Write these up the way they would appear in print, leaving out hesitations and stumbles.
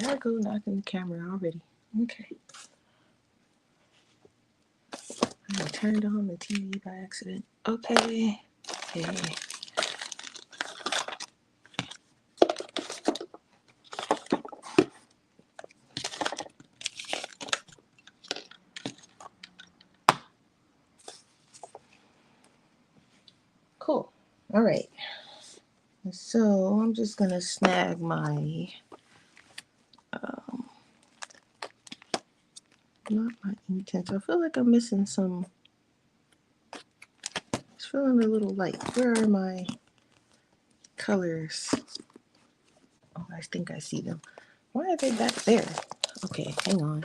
There I go, knocking the camera already. Okay. I turned on the TV by accident. Okay. Okay. Cool. All right. So I'm just gonna snag my not my intent. I feel like I'm missing some. It's feeling a little light. Where are my colors? Oh, I think I see them. Why are they back there? Okay, hang on.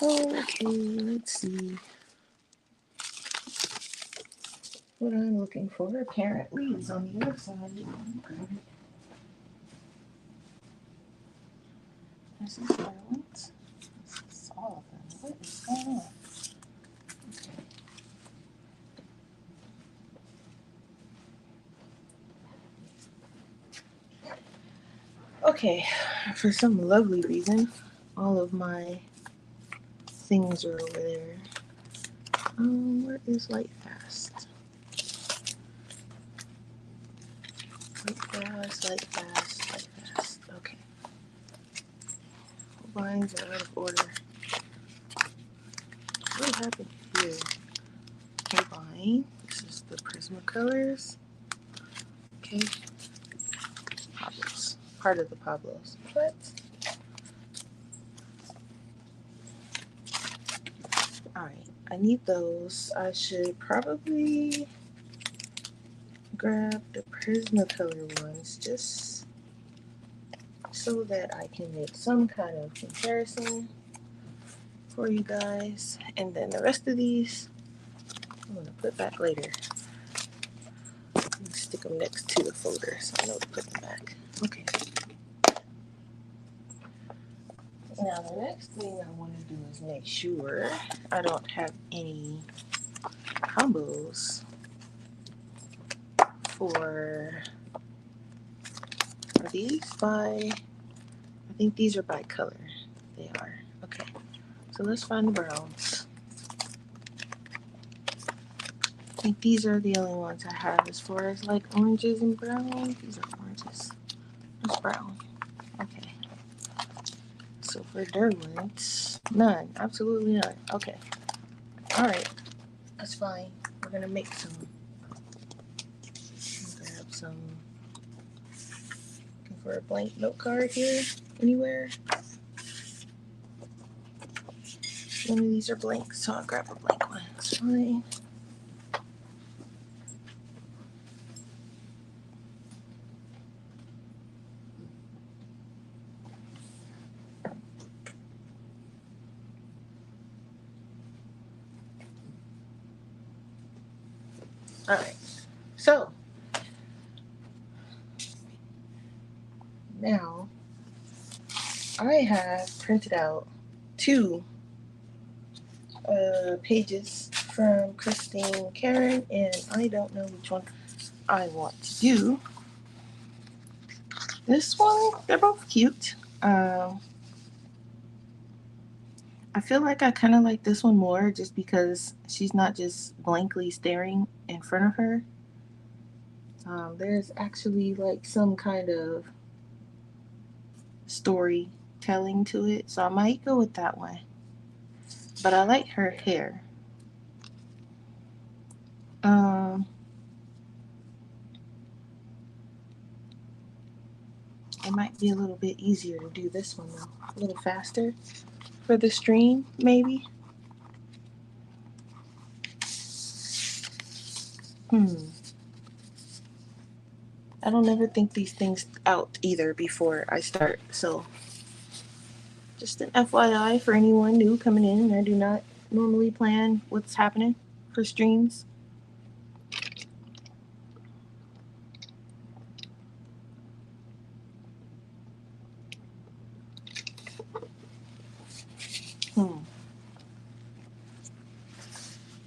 Okay, let's see what I'm looking for. Apparently, it's on the other side. This is violence. This is all of them. What is going on? Okay, for some lovely reason, all of my things are over there. Where is Light Fast? Light Fast, Light Fast, Light Fast. Okay. Lines are out of order. What happened here? Line. This is the Prismacolors. Okay. Pablos. Part of the Pablos. What? Alright. I need those. I should probably grab the Prismacolor ones just so that I can make some kind of comparison for you guys. And then the rest of these I'm going to put back later. I'm going to stick them next to the folder so I know to put them back. Okay. Now the next thing I want to do is make sure I don't have any combos for, are these by, I think these are by color. They are. Okay. So let's find the browns. I think these are the only ones I have as far as like oranges and browns. These are oranges. There's brown. Okay. So for Derwents, none. Absolutely none. Okay. Alright. That's fine. We're gonna make some. Grab some. Looking for a blank note card here. Anywhere. None of these are blank, so I'll grab a blank one. That's fine. Alright. So now I have printed out two pages from Christine Karen, and I don't know which one I want to do. This one, they're both cute. I feel like I kind of like this one more just because she's not just blankly staring in front of her. There's actually like some kind of storytelling to it, so I might go with that one. But I like her hair. It might be a little bit easier to do this one though, a little faster for the stream, maybe. I don't ever think these things out either before I start, so just an FYI for anyone new coming in. I do not normally plan what's happening for streams.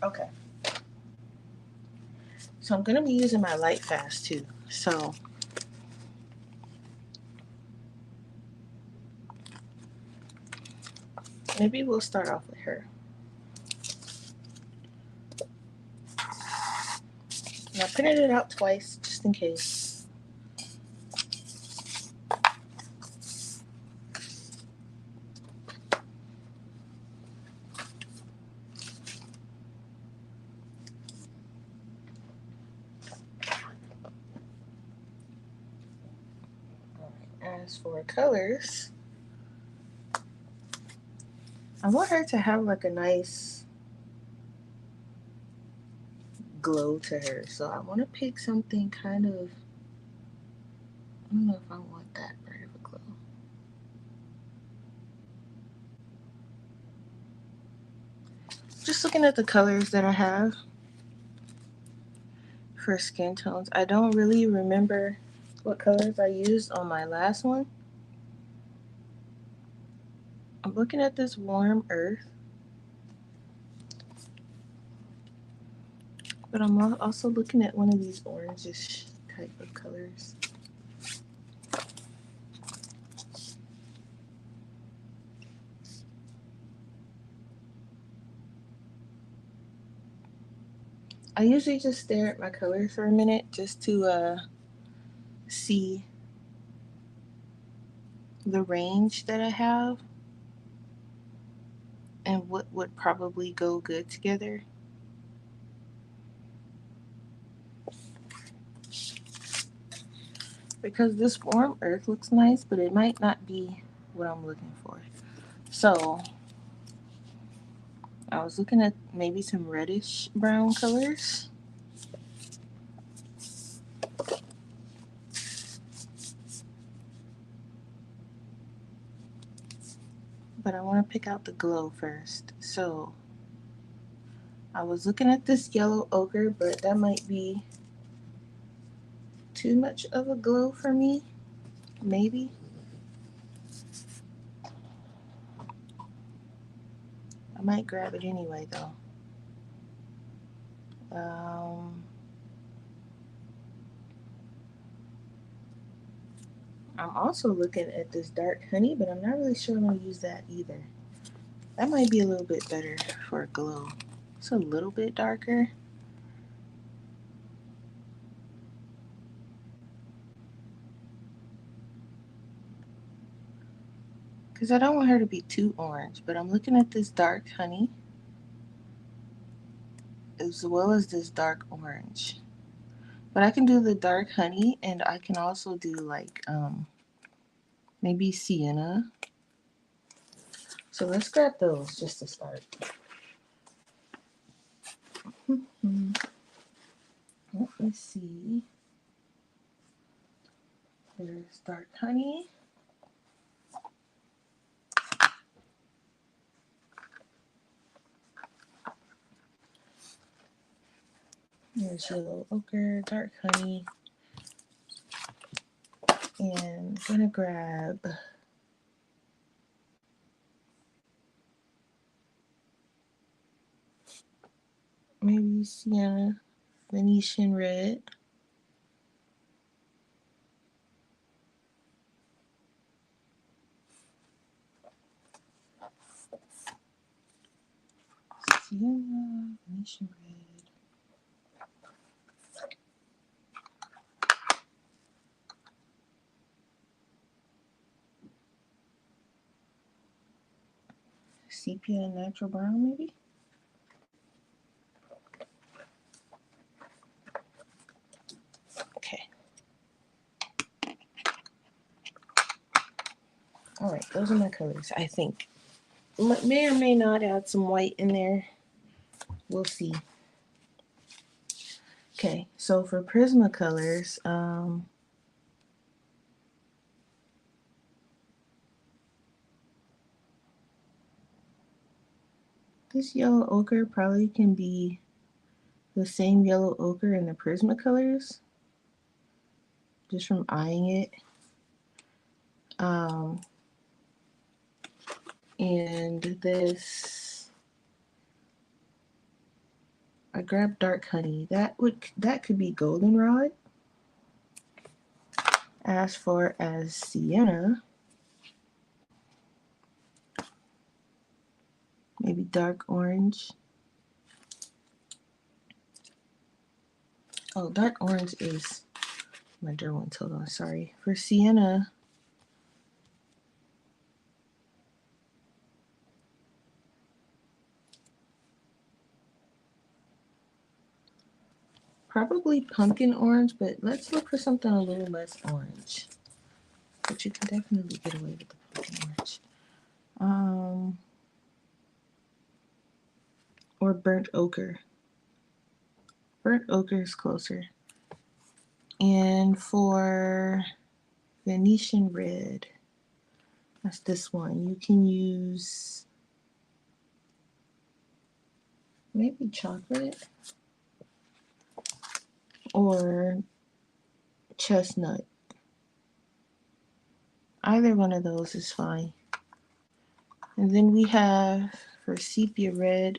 Okay. So I'm going to be using my light fast too. So Maybe we'll start off with her. And I printed it out twice just in case. As for colors, I want her to have like a nice glow to her. So I want to pick something kind of, I don't know if I want that bright of a glow. Just looking at the colors that I have for skin tones, I don't really remember what colors I used on my last one. I'm looking at this warm earth, but I'm also looking at one of these orangish type of colors. I usually just stare at my colors for a minute just to see the range that I have and what would probably go good together. Because this warm earth looks nice, but it might not be what I'm looking for. So I was looking at maybe some reddish brown colors. But I want to pick out the glow first. So I was looking at this yellow ochre, but that might be too much of a glow for me. Maybe. I might grab it anyway though. I'm also looking at this dark honey, but I'm not really sure I'm going to use that either. That might be a little bit better for a glow. It's a little bit darker. Because I don't want her to be too orange, but I'm looking at this dark honey as well as this dark orange. But I can do the dark honey, and I can also do like maybe sienna. So let's grab those just to start. Let me see. There's dark honey. There's yellow ochre, dark honey. And I'm gonna grab maybe sienna, Venetian red. Sienna, Venetian red. Sepia and natural brown, maybe? Okay. All right, those are my colors, I think. May or may not add some white in there. We'll see. Okay, so for Prismacolors, this yellow ochre probably can be the same yellow ochre in the Prismacolors, just from eyeing it. And this, I grabbed dark honey. That could be goldenrod. As far as sienna, maybe dark orange. Oh, dark orange is my Derwent. Hold on, sorry. For sienna, probably pumpkin orange, but let's look for something a little less orange. But you can definitely get away with the pumpkin orange. Or burnt ochre. Burnt ochre is closer. And for Venetian red, that's this one. You can use maybe chocolate or chestnut. Either one of those is fine. And then we have for sepia red,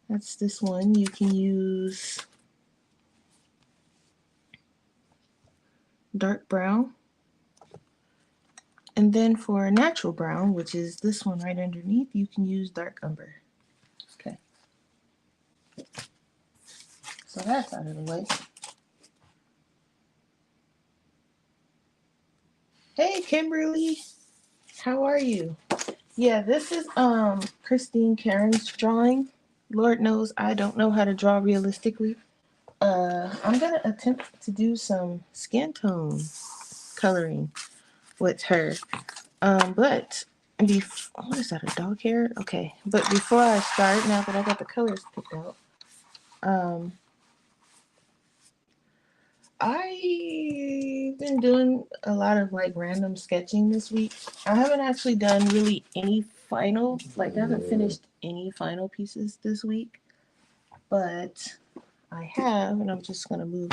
that's this one. You can use dark brown. And then for natural brown, which is this one right underneath, you can use dark umber. Okay. So that's out of the way. Hey, Kimberly. How are you? Yeah, this is Christine Karen's drawing. Lord knows I don't know how to draw realistically. I'm gonna attempt to do some skin tone coloring with her. But what is that, a dog hair? Okay, but before I start, now that I got the colors picked out, I've been doing a lot of like random sketching this week. I haven't actually done really any final, like I haven't finished any final pieces this week, but I have, and I'm just gonna move.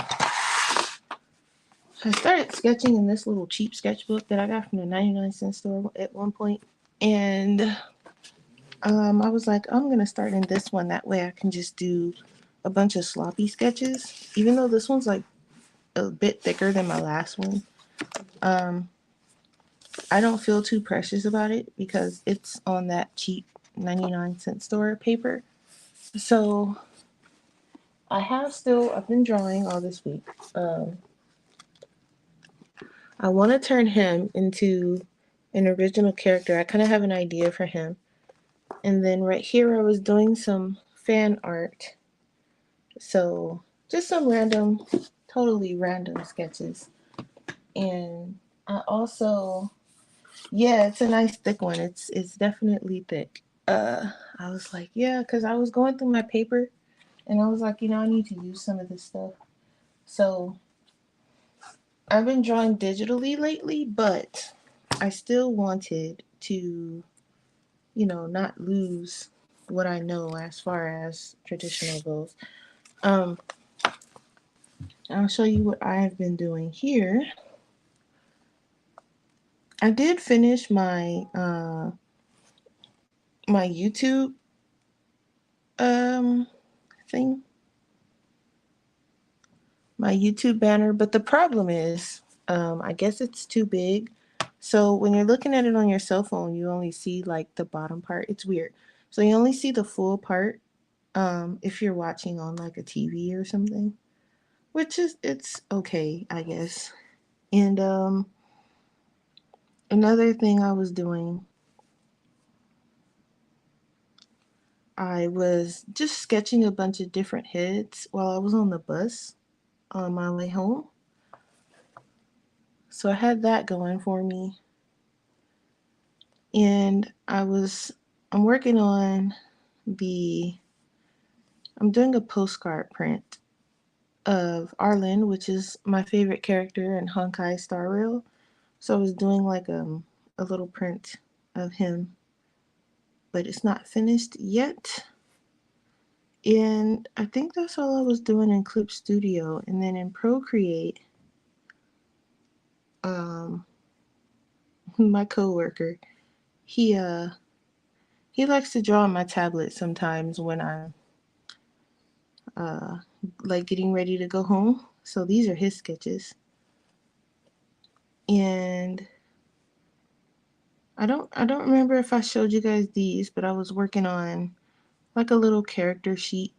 I started sketching in this little cheap sketchbook that I got from the 99-cent store at one point, and I was like, I'm gonna start in this one. That way, I can just do a bunch of sloppy sketches. Even though this one's like a bit thicker than my last one, I don't feel too precious about it because it's on that cheap 99-cent store paper. So I've been drawing all this week. I want to turn him into an original character. I kind of have an idea for him. And then right here, I was doing some fan art. So just some random, totally random sketches. And I also, yeah, it's a nice thick one. It's definitely thick. I was like, yeah, because I was going through my paper and I was like, I need to use some of this stuff. So I've been drawing digitally lately, but I still wanted to, not lose what I know as far as traditional goes. I'll show you what I have been doing here. I did finish my YouTube thing, my YouTube banner, but the problem is, I guess it's too big. So when you're looking at it on your cell phone, you only see like the bottom part. It's weird. So you only see the full part if you're watching on like a TV or something, which is it's okay, I guess. And another thing I was doing, I was just sketching a bunch of different heads while I was on the bus on my way home. So I had that going for me. And I'm working on the, I'm doing a postcard print of Arlen, which is my favorite character in Honkai Star Rail. So I was doing like a little print of him, but it's not finished yet. And I think that's all I was doing in Clip Studio. And then in Procreate, my coworker, he he likes to draw on my tablet sometimes when I'm like getting ready to go home. So these are his sketches. And I don't remember if I showed you guys these, but I was working on like a little character sheet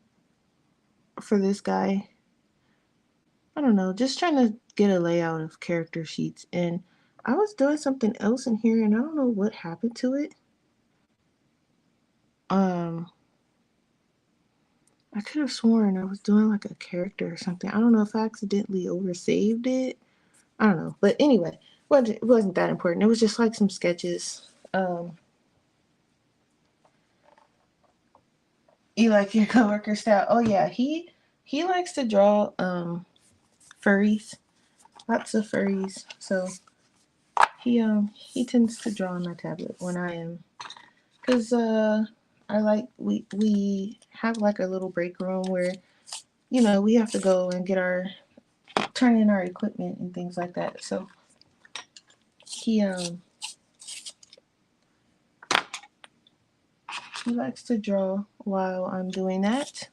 for this guy. I don't know, just trying to get a layout of character sheets, and I was doing something else in here and I don't know what happened to it. Um I could have sworn I was doing like a character or something. I don't know if I accidentally oversaved it. I don't know. But anyway, it wasn't that important. It was just like some sketches. You like your coworker style? Oh yeah, he likes to draw furries. Lots of furries. So he tends to draw on my tablet when I am, cuz I like we have like a little break room where we have to go and get our turn in our equipment and things like that. So he he likes to draw while I'm doing that,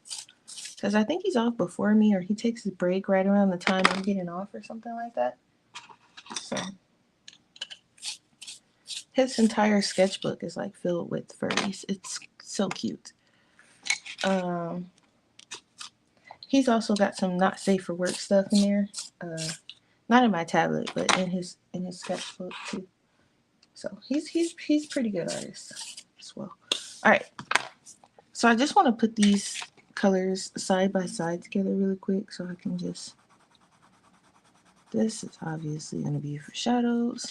because I think he's off before me, or he takes his break right around the time I'm getting off or something like that. So his entire sketchbook is like filled with furries. It's so cute. Um, he's also got some not safe for work stuff in there. Not in my tablet, but in his sketchbook too. So he's pretty good artist as well. All right, so I just want to put these colors side by side together really quick so I can just. This is obviously going to be for shadows.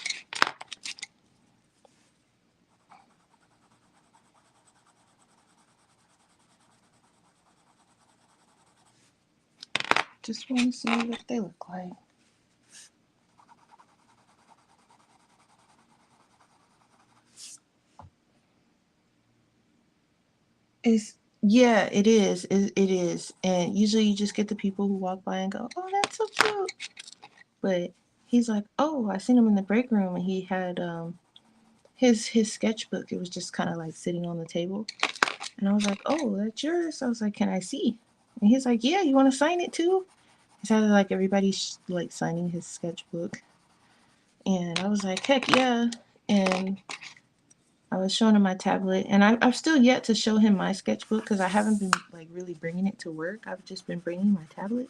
Just want to see what they look like. Yeah, it is. It is. And usually you just get the people who walk by and go, "Oh, that's so cute." But he's like, "Oh, I seen him in the break room, and he had his sketchbook. It was just kind of like sitting on the table." And I was like, "Oh, that's yours." I was like, "Can I see?" And he's like, "Yeah, you want to sign it too?" It sounded like everybody's like signing his sketchbook, and I was like, "Heck yeah!" And I was showing him my tablet, and I've still yet to show him my sketchbook because I haven't been like really bringing it to work. I've just been bringing my tablet.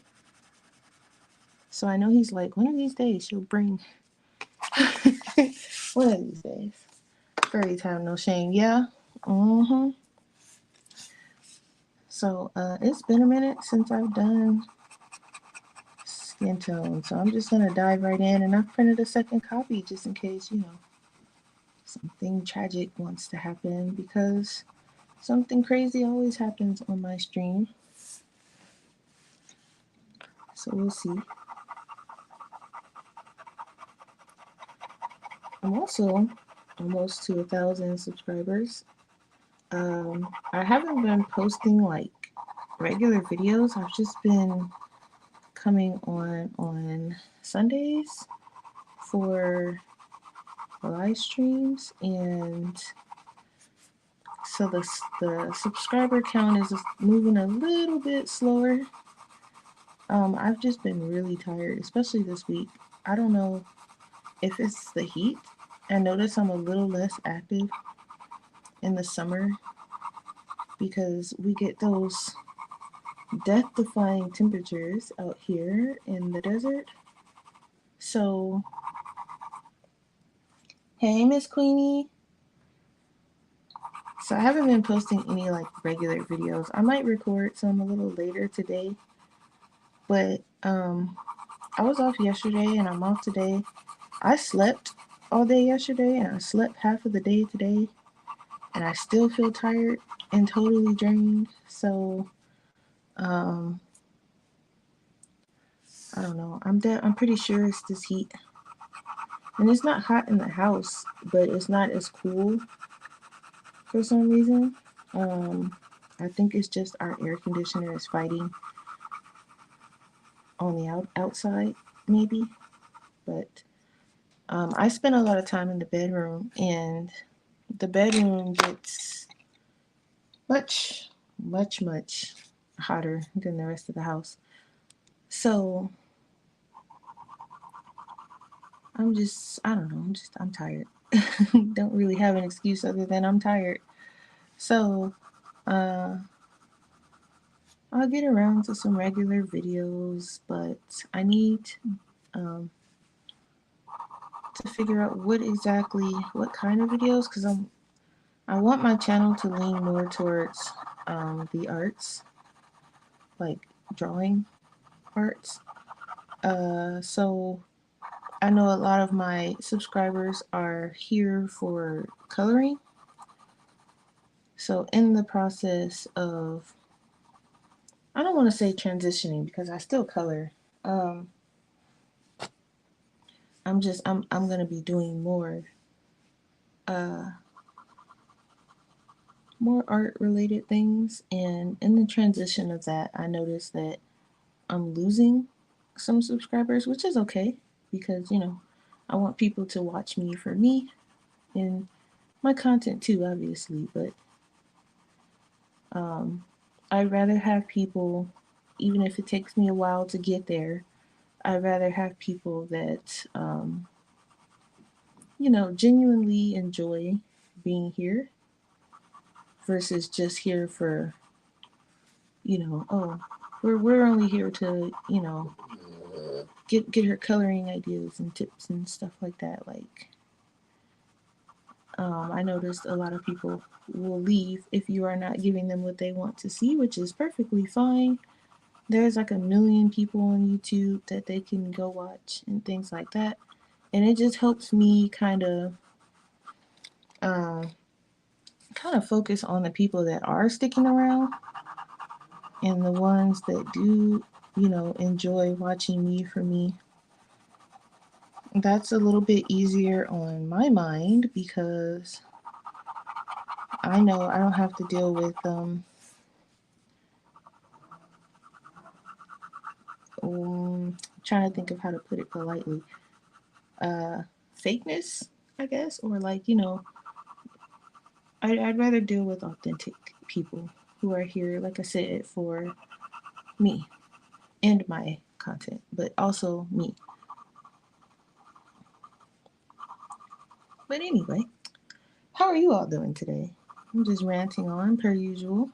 So I know he's like, one of these days she'll bring. One of these days. Furry time, no shame. Yeah. Mm-hmm. So it's been a minute since I've done skin tone. So I'm just gonna dive right in, and I've printed a second copy just in case, something tragic wants to happen, because something crazy always happens on my stream. So we'll see. I'm also almost to 1,000 subscribers. I haven't been posting like regular videos. I've just been coming on Sundays for live streams, and so the subscriber count is just moving a little bit slower. I've just been really tired, especially this week. I don't know if it's the heat. I notice I'm a little less active in the summer because we get those death-defying temperatures out here in the desert. So, hey, Miss Queenie. So I haven't been posting any like regular videos. I might record some a little later today, but I was off yesterday and I'm off today. I slept all day yesterday and I slept half of the day today, and I still feel tired and totally drained. So um, I don't know. I'm pretty sure it's this heat, and it's not hot in the house, but it's not as cool for some reason. Um, I think it's just our air conditioner is fighting on the outside, maybe. But I spend a lot of time in the bedroom, and the bedroom gets much, much, much hotter than the rest of the house. So I don't know, I'm tired. Don't really have an excuse other than I'm tired. So, uh, I'll get around to some regular videos, but I need um, to figure out what kind of videos, because I want my channel to lean more towards the arts, like drawing arts. So I know a lot of my subscribers are here for coloring. So in the process of, I don't want to say transitioning because I still color. Um, I'm gonna be doing uh more art related things, and in the transition of that, I noticed that I'm losing some subscribers, which is okay because I want people to watch me for me and my content too, obviously. But um, I'd rather have people, even if it takes me a while to get there. I'd rather have people that genuinely enjoy being here versus just here for oh, we're only here to get her coloring ideas and tips and stuff like that. Like, I noticed a lot of people will leave if you are not giving them what they want to see, which is perfectly fine. There's like a million people on YouTube that they can go watch and things like that. And it just helps me um, kind of focus on the people that are sticking around and the ones that do, enjoy watching me for me. That's a little bit easier on my mind because I know I don't have to deal with trying to think of how to put it politely, uh, fakeness, I guess, or like I'd rather deal with authentic people who are here, like I said, for me and my content, but also me. But anyway, how are you all doing today? I'm just ranting on per usual.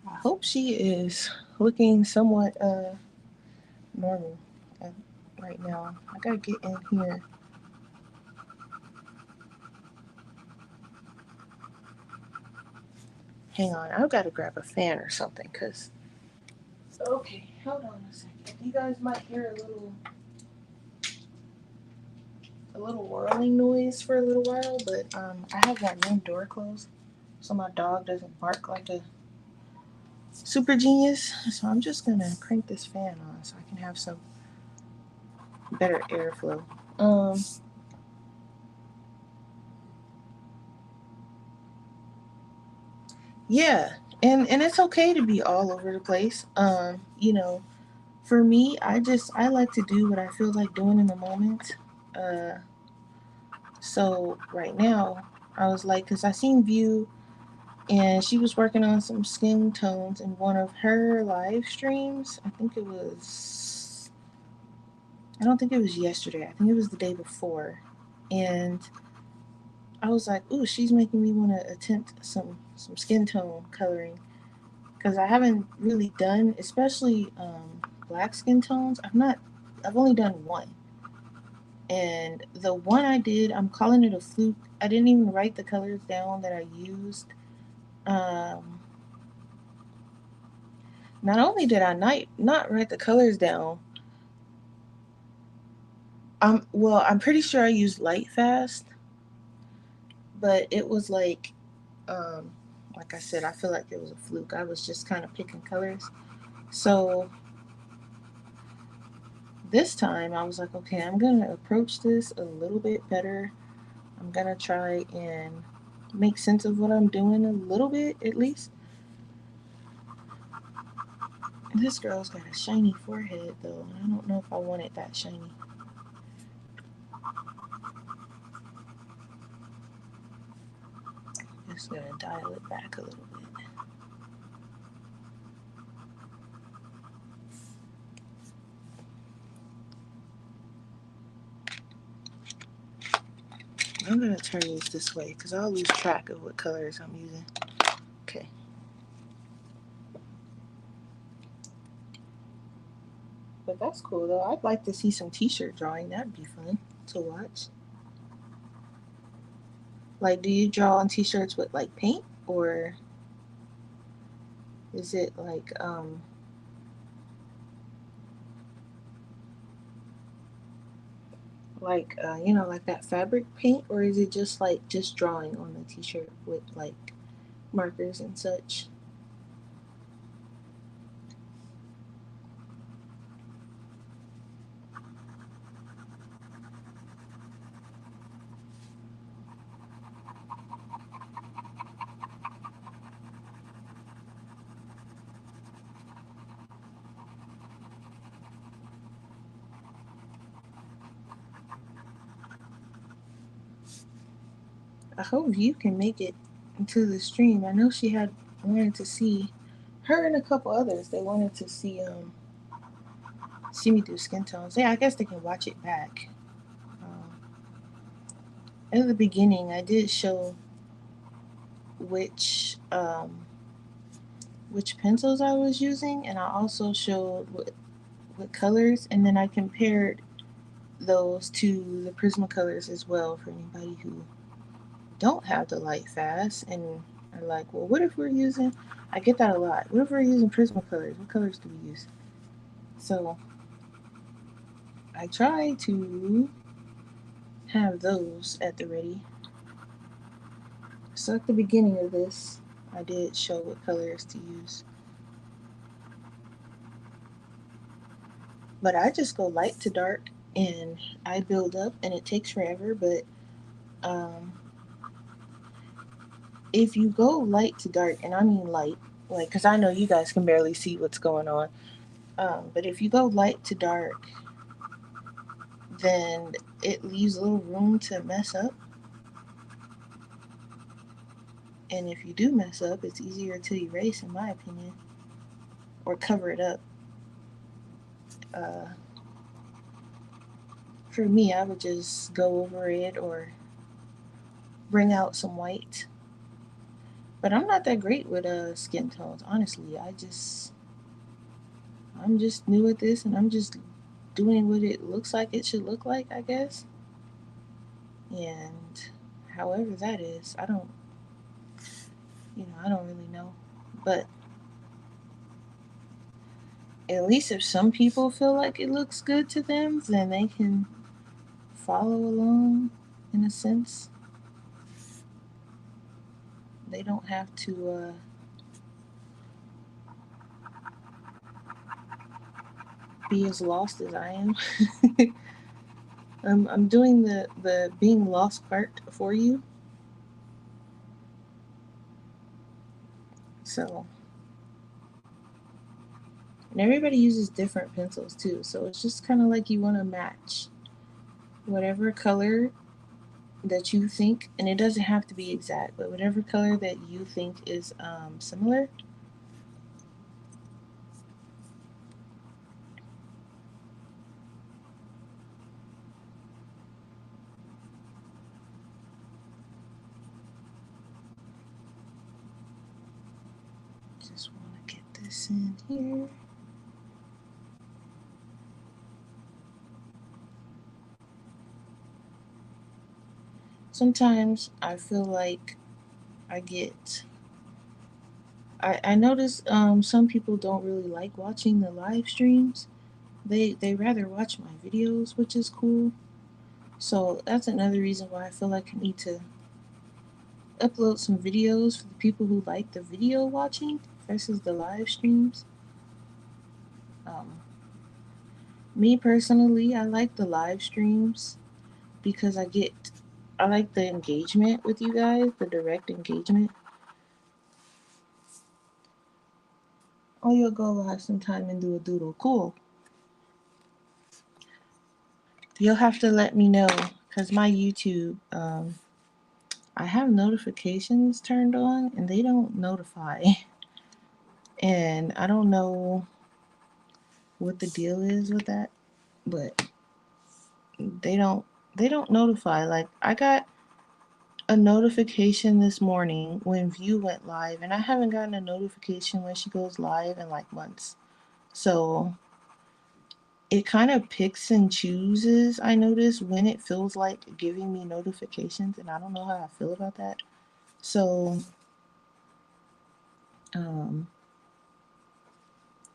I hope she is looking somewhat normal right now. I gotta get in here. Hang on, I've got to grab a fan or something, cause. Okay, hold on a second. You guys might hear a little whirling noise for a little while, but I have that main door closed, so my dog doesn't bark like a super genius. So I'm just gonna crank this fan on so I can have some better airflow. Um, yeah, and it's okay to be all over the place. For me, I like to do what I feel like doing in the moment. Uh, so right now, I was like, cause I seen View and she was working on some skin tones in one of her live streams. I don't think it was yesterday. I think it was the day before. And I was like, ooh, she's making me want to attempt some skin tone coloring because I haven't really done, especially black skin tones. I've only done one. And the one I did, I'm calling it a fluke. I didn't even write the colors down that I used. Um, Not only did I not write the colors down, I'm pretty sure I used light fast, but it was um like I said, I feel like it was a fluke. I was just kind of picking colors. So this time I was like, okay, I'm gonna approach this a little bit better. I'm gonna try and make sense of what I'm doing a little bit at least. This girl's got a shiny forehead though, and I don't know if I want it that shiny. Just gonna dial it back a little bit. I'm gonna turn these this way because I'll lose track of what colors I'm using. Okay. But that's cool though. I'd like to see some t-shirt drawing. That'd be fun to watch. Like, do you draw on t-shirts with like paint, or is it like like that fabric paint, or is it just like just drawing on the t-shirt with like markers and such? I hope you can make it into the stream. I know she had wanted to see her and a couple others. They wanted to see me do skin tones. Yeah, I guess they can watch it back. In the beginning, I did show which which pencils I was using, and I also showed what colors, and then I compared those to the Prismacolors as well for anybody who don't have the light fast and are like, well, what if we're using? I get that a lot. What if we're using Prismacolors? What colors do we use? So I try to have those at the ready. So at the beginning of this, I did show what colors to use. But I just go light to dark and I build up and it takes forever. But um, if you go light to dark, and I mean light, like, because I know you guys can barely see what's going on. But if you go light to dark, then it leaves a little room to mess up. And if you do mess up, it's easier to erase, in my opinion, or cover it up. Uh, for me, I would just go over it or bring out some white. But I'm not that great with skin tones, honestly. I'm just new at this, and I'm just doing what it looks like it should look like, I guess. And however that is, I don't really know. But at least if some people feel like it looks good to them, then they can follow along in a sense. They don't have to be as lost as I am. I'm doing the being lost part for you. So, and everybody uses different pencils too. So it's just kind of like you want to match whatever color that you think, and it doesn't have to be exact, but whatever color that you think is similar. Just want to get this in here. Sometimes I feel like I get. I notice some people don't really like watching the live streams. They rather watch my videos, which is cool. So that's another reason why I feel like I need to upload some videos for the people who like the video watching versus the live streams. Um, Me personally, I like the live streams because I like the engagement with you guys, the direct engagement. Oh, you'll go live sometime and do a doodle. Cool. You'll have to let me know because my YouTube, I have notifications turned on and they don't notify. And I don't know what the deal is with that, but they don't they don't notify. Like a notification this morning when View went live, and I haven't gotten a notification when she goes live in like months. So it kind of picks and chooses, I notice, when it feels like giving me notifications, and I don't know how I feel about that. So um,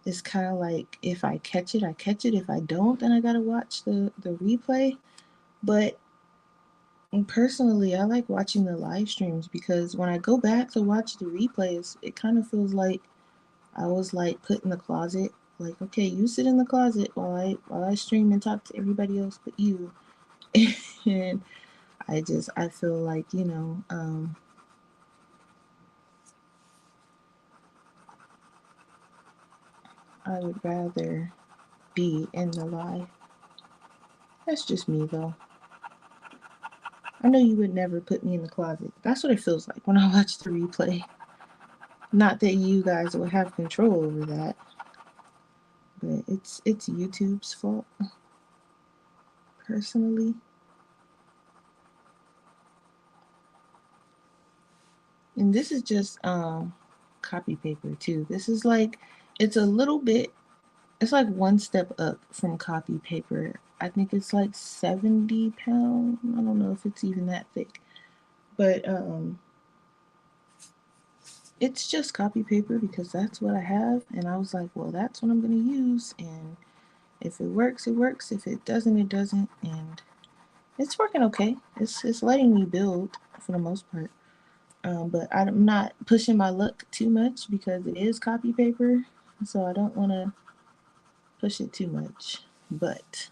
it's kind of like if I catch it, I catch it. If I don't, then I gotta watch the replay. But personally, I like watching the live streams because when I go back to watch the replays, it kind of feels like I was like put in the closet. Like, okay, you sit in the closet while I stream and talk to everybody else but you. And I feel like, I would rather be in the live. That's just me though. I know you would never put me in the closet. That's what it feels like when I watch the replay. Not that you guys will have control over that, but it's YouTube's fault personally. And this is just copy paper too. This is like it's a little bit it's like one step up from copy paper. I think it's like 70 pounds. I don't know if it's even that thick. But it's just copy paper because that's what I have, and I was like, well, that's what I'm gonna use, and if it works, it works. If it doesn't, it doesn't, and it's working okay. It's letting me build for the most part. But I'm not pushing my luck too much because it is copy paper, so I don't want to push it too much. But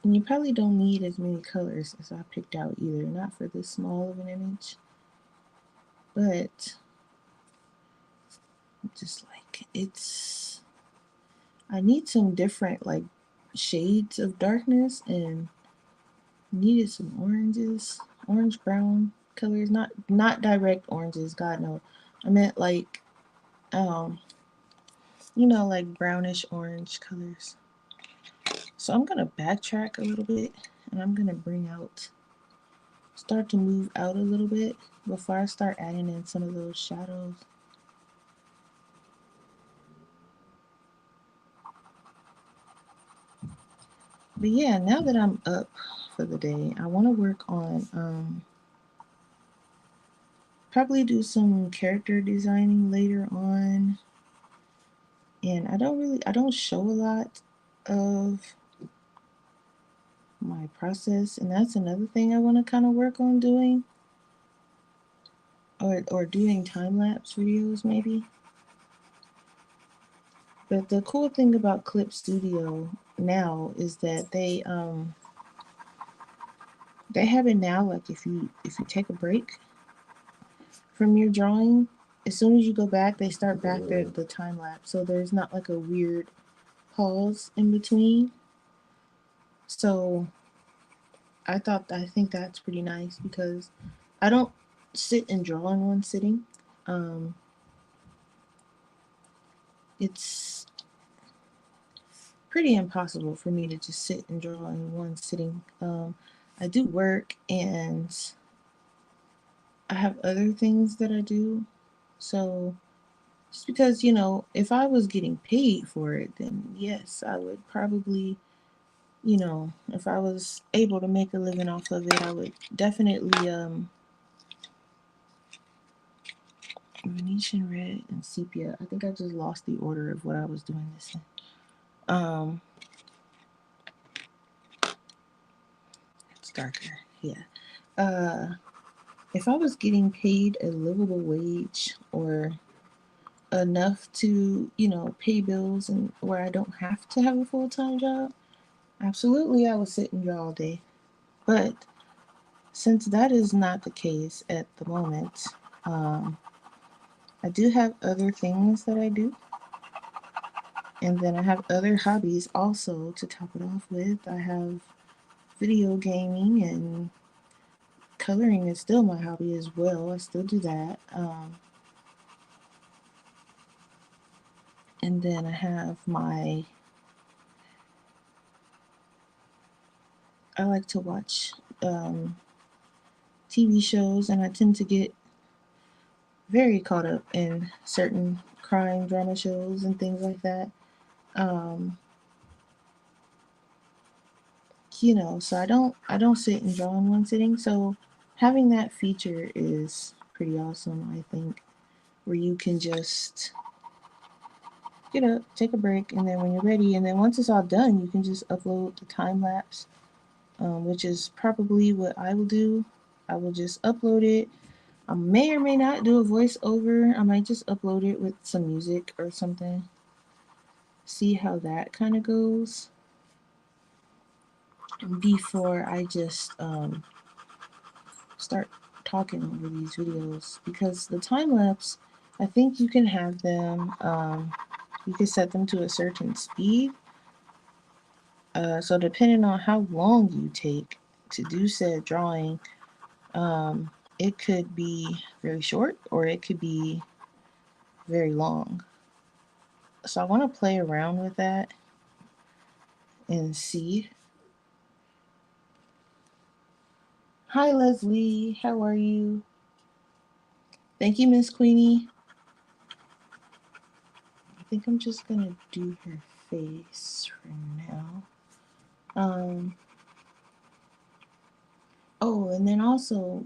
and you probably don't need as many colors as I picked out either, not for this small of an image. But just like I need some different like shades of darkness and needed some oranges, orange brown colors, not direct oranges, God no. I meant like um like brownish orange colors. So I'm gonna backtrack a little bit and I'm gonna start to move out a little bit before I start adding in some of those shadows. But yeah, now that I'm up for the day, I want to work on probably do some character designing later on. And I don't show a lot of my process, and that's another thing I want to kind of work on doing, or doing time lapse videos maybe. But the cool thing about Clip Studio now is that they have it now. Like if you take a break from your drawing, as soon as you go back, they start back the time lapse. So there's not like a weird pause in between. So I think that's pretty nice because I don't sit and draw in one sitting. Um, it's pretty impossible for me to just sit and draw in one sitting. I do work and I have other things that I do. So just because, if I was getting paid for it, then yes, I would probably, if I was able to make a living off of it, I would definitely Venetian red and sepia. I think I just lost the order of what I was doing this in. It's darker. Yeah. Uh, if I was getting paid a livable wage or enough to, pay bills and where I don't have to have a full time job, absolutely I would sit and draw all day. But since that is not the case at the moment, um, I do have other things that I do. And then I have other hobbies also to top it off with. I have video gaming and coloring is still my hobby as well. I still do that. And then I have I like to watch TV shows, and I tend to get very caught up in certain crime drama shows and things like that. Um, so I don't sit and draw in one sitting. So having that feature is pretty awesome, I think, where you can just get up, take a break, and then when you're ready, and then once it's all done, you can just upload the time lapse, which is probably what I will do. I will just upload it. I may or may not do a voiceover. I might just upload it with some music or something. See how that kind of goes before I just start talking over these videos, because the time lapse, I think you can have them. You can set them to a certain speed. So depending on how long you take to do said drawing, um, it could be very short or it could be very long. So I want to play around with that and see. Hi Leslie, how are you? Thank you, Miss Queenie. I think I'm just gonna do her face for now. Um, oh, and then also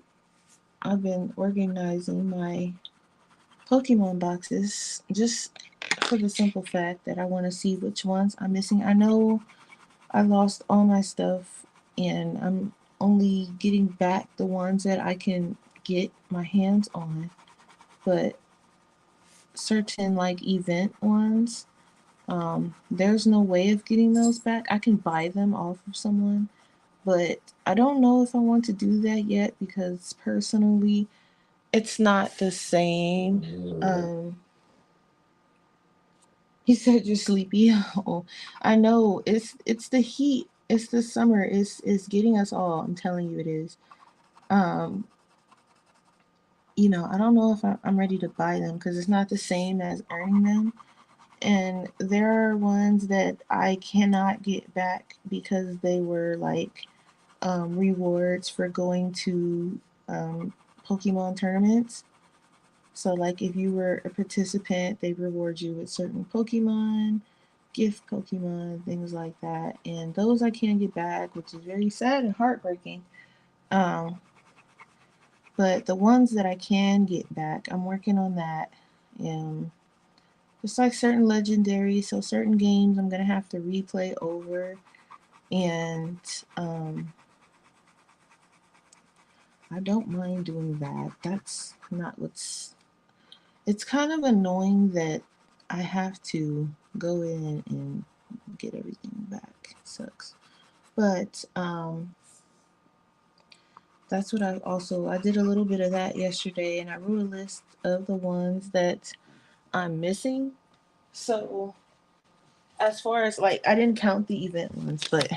I've been organizing my Pokemon boxes just for the simple fact that I want to see which ones I'm missing. I know I lost all my stuff and I'm only getting back the ones that I can get my hands on, but certain like event ones, there's no way of getting those back. I can buy them off of someone, but I don't know if I want to do that yet because personally, it's not the same. He said you're sleepy. Oh, I know it's the heat. It's the summer. It's getting us all. I'm telling you, it is. Um, I don't know if I'm ready to buy them because it's not the same as earning them. And there are ones that I cannot get back because they were like rewards for going to um, Pokemon tournaments. So, like, if you were a participant, they reward you with certain Pokemon, gift Pokemon, things like that. And those I can't get back, which is very sad and heartbreaking. Um, but the ones that I can get back, I'm working on that. And just like certain legendary, so certain games I'm gonna have to replay over, and um, I don't mind doing that. That's not what's. It's kind of annoying that I have to go in and get everything back. It sucks. But that's what I did a little bit of that yesterday, and I wrote a list of the ones that I'm missing. So as far as like, I didn't count the event ones, but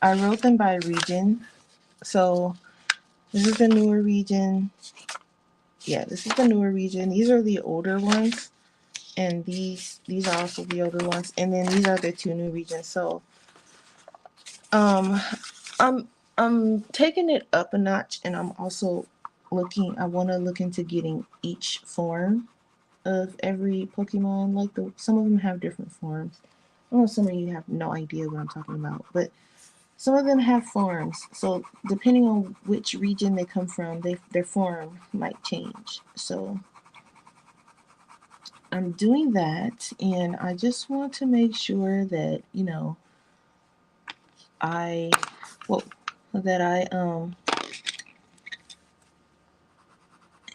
I wrote them by region. So this is the newer region. Yeah, this is the newer region. These are the older ones, and these are also the older ones. And then these are the two new regions. So um, I'm I'm taking it up a notch, and I'm also looking. I want to look into getting each form of every Pokemon. Like some of them have different forms. I know some of you have no idea what I'm talking about, but some of them have forms, so depending on which region they come from, their form might change. So I'm doing that, and I just want to make sure that I, well, that I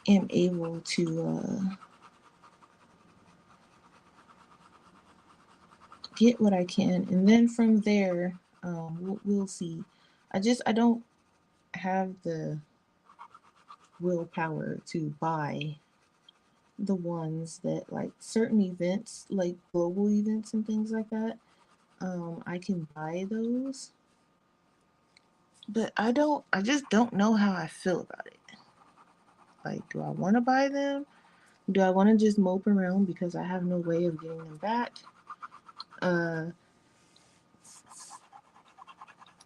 am able to get what I can, and then from there, we'll see. I don't have the willpower to buy the ones that, like, certain events, like global events and things like that. I can buy those, But I just don't know how I feel about it. Like, do I want to buy them? Do I want to just mope around because I have no way of getting them back? Uh,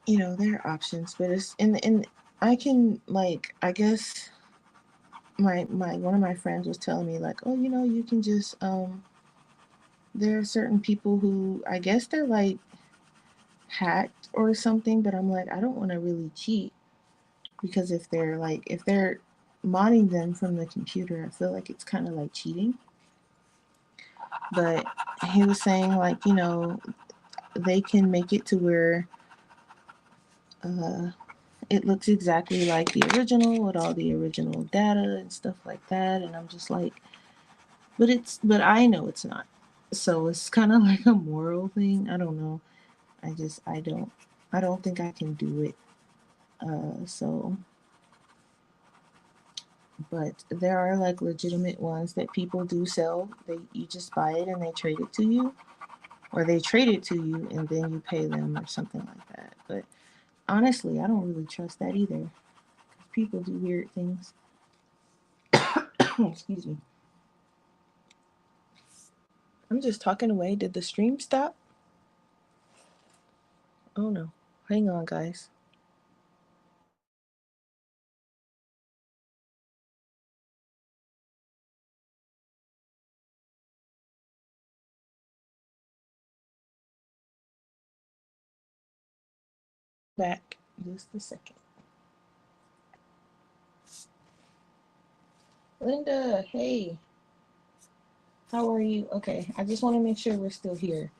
there are options, but it's and I can, like, I guess my one of my friends was telling me, like, oh, you can just there are certain people who I guess they're like hacked or something, but I'm like, I don't want to really cheat because if they're modding them from the computer, I feel like it's kind of like cheating. But he was saying, like, they can make it to where uh, it looks exactly like the original with all the original data and stuff like that. And I'm just like, but I know it's not. So it's kind of like a moral thing. I don't know. I don't think I can do it. So, but there are like legitimate ones that people do sell. You just buy it and they trade it to you, or they trade it to you and then you pay them or something like that. But honestly, I don't really trust that either. People do weird things. Excuse me. I'm just talking away. Did the stream stop? Oh no. Hang on, guys. Back just a second. Linda, hey. How are you? Okay, I just want to make sure we're still here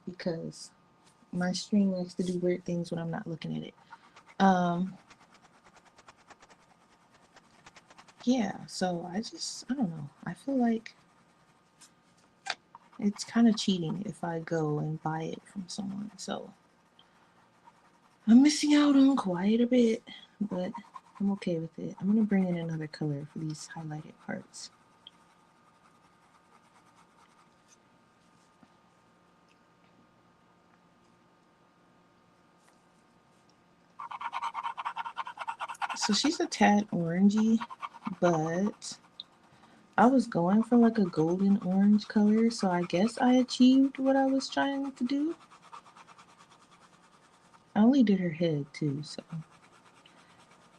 because my stream likes to do weird things when I'm not looking at it. Um, yeah, so I don't know. I feel like it's kind of cheating if I go and buy it from someone. So I'm missing out on quite a bit, but I'm okay with it. I'm gonna bring in another color for these highlighted parts. So she's a tad orangey, but I was going for like a golden orange color, so I guess I achieved what I was trying to do. I only did her head too, so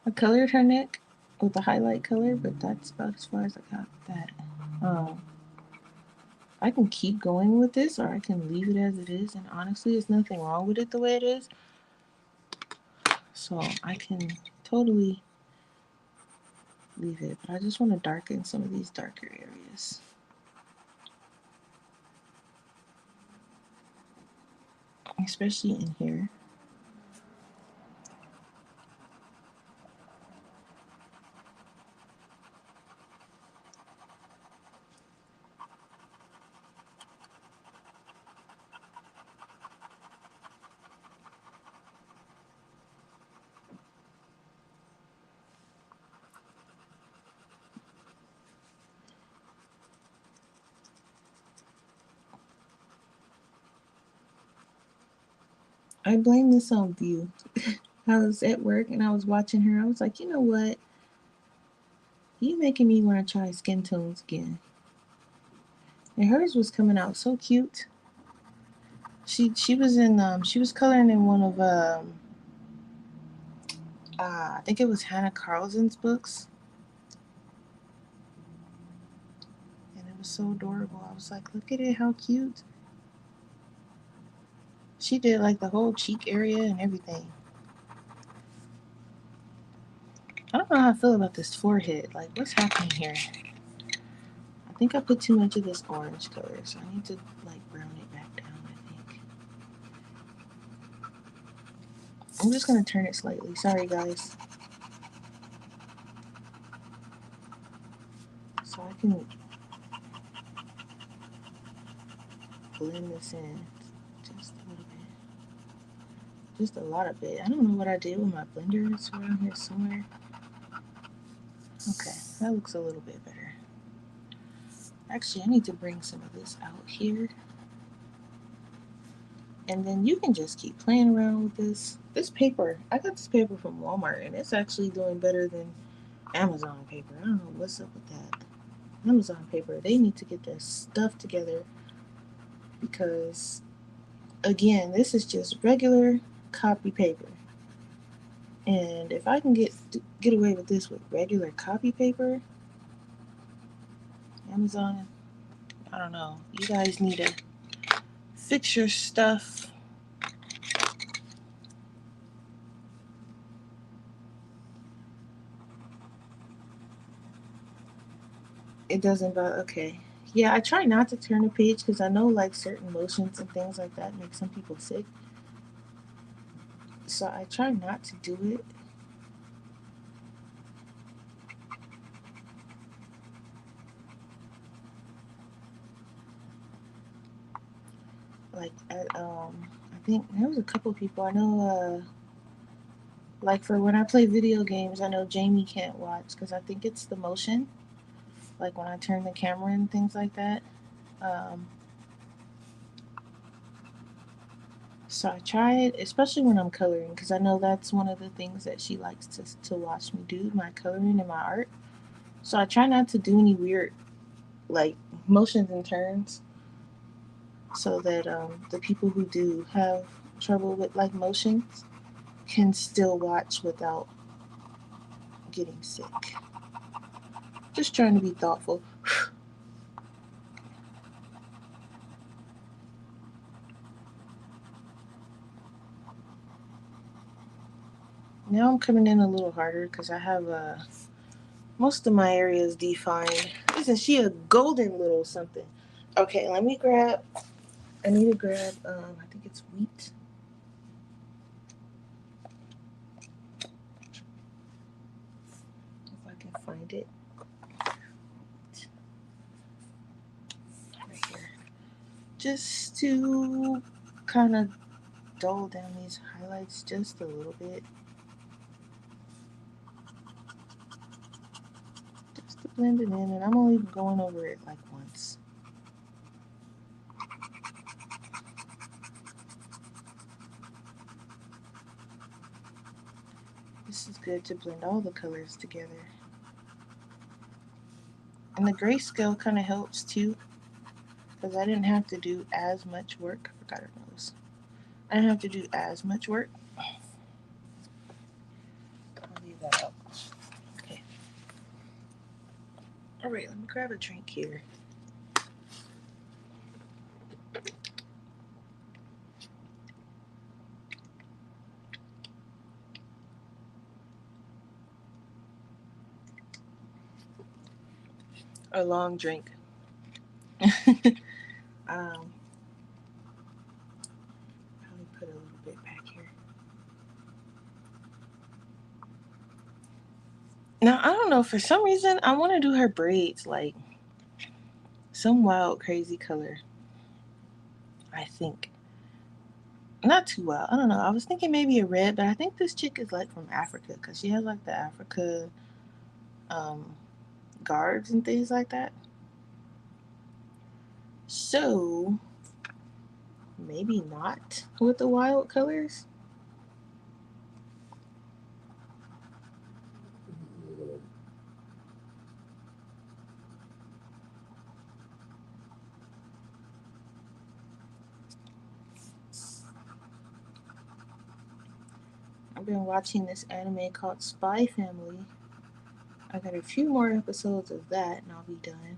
I colored her neck with a highlight color, but that's about as far as I got with that. Um, I can keep going with this, or I can leave it as it is, and honestly, there's nothing wrong with it the way it is. So I can totally leave it, but I just want to darken some of these darker areas. Especially in here. I blame this on View. I was at work and I was watching her. I was like, you know what? You making me want to try skin tones again. And hers was coming out so cute. She was coloring in one of I think it was Hannah Carlson's books, and it was so adorable. I was like, look at it, how cute. She did like the whole cheek area and everything. I don't know how I feel about this forehead. Like, what's happening here? I think I put too much of this orange color, so I need to like brown it back down, I think. I'm just gonna turn it slightly. Sorry, guys. So I can blend this in just a little bit. Just a lot of it. I don't know what I did with my blender. It's around here somewhere. Okay, that looks a little bit better. Actually, I need to bring some of this out here. And then you can just keep playing around with this. This paper, I got this paper from Walmart, and it's actually doing better than Amazon paper. I don't know what's up with that. Amazon paper, they need to get their stuff together because, again, this is just regular copy paper. And if I can get away with this with regular copy paper, Amazon, I don't know. You guys need to fix your stuff. It doesn't bother. Okay. Yeah, I try not to turn the page because I know like certain motions and things like that make some people sick. So I try not to do it. Like I think there was a couple people I know. Like for when I play video games, I know Jamie can't watch because I think it's the motion. Like when I turn the camera and things like that. Um, so I try it, especially when I'm coloring, because I know that's one of the things that she likes to watch me do, my coloring and my art. So I try not to do any weird like motions and turns, so that the people who do have trouble with like motions can still watch without getting sick. Just trying to be thoughtful. Now I'm coming in a little harder because I have most of my areas defined. Isn't she a golden little something? Okay, let me grab. I need to grab. I think it's wheat. If I can find it, right here. Just to kind of dull down these highlights just a little bit. Just to blend it in, and I'm only going over it like once. This is good to blend all the colors together. And the grayscale kind of helps too, because I didn't have to do as much work. I forgot her nose. I didn't have to do as much work. I'll leave that out. Okay. All right, let me grab a drink here. A long drink. Probably put a little bit back here. Now I don't know. For some reason, I want to do her braids like some wild, crazy color. I think not too wild. I don't know. I was thinking maybe a red, but I think this chick is like from Africa because she has like the Africa um, guards and things like that. So maybe not with the wild colors. I've been watching this anime called Spy Family. I got a few more episodes of that and I'll be done.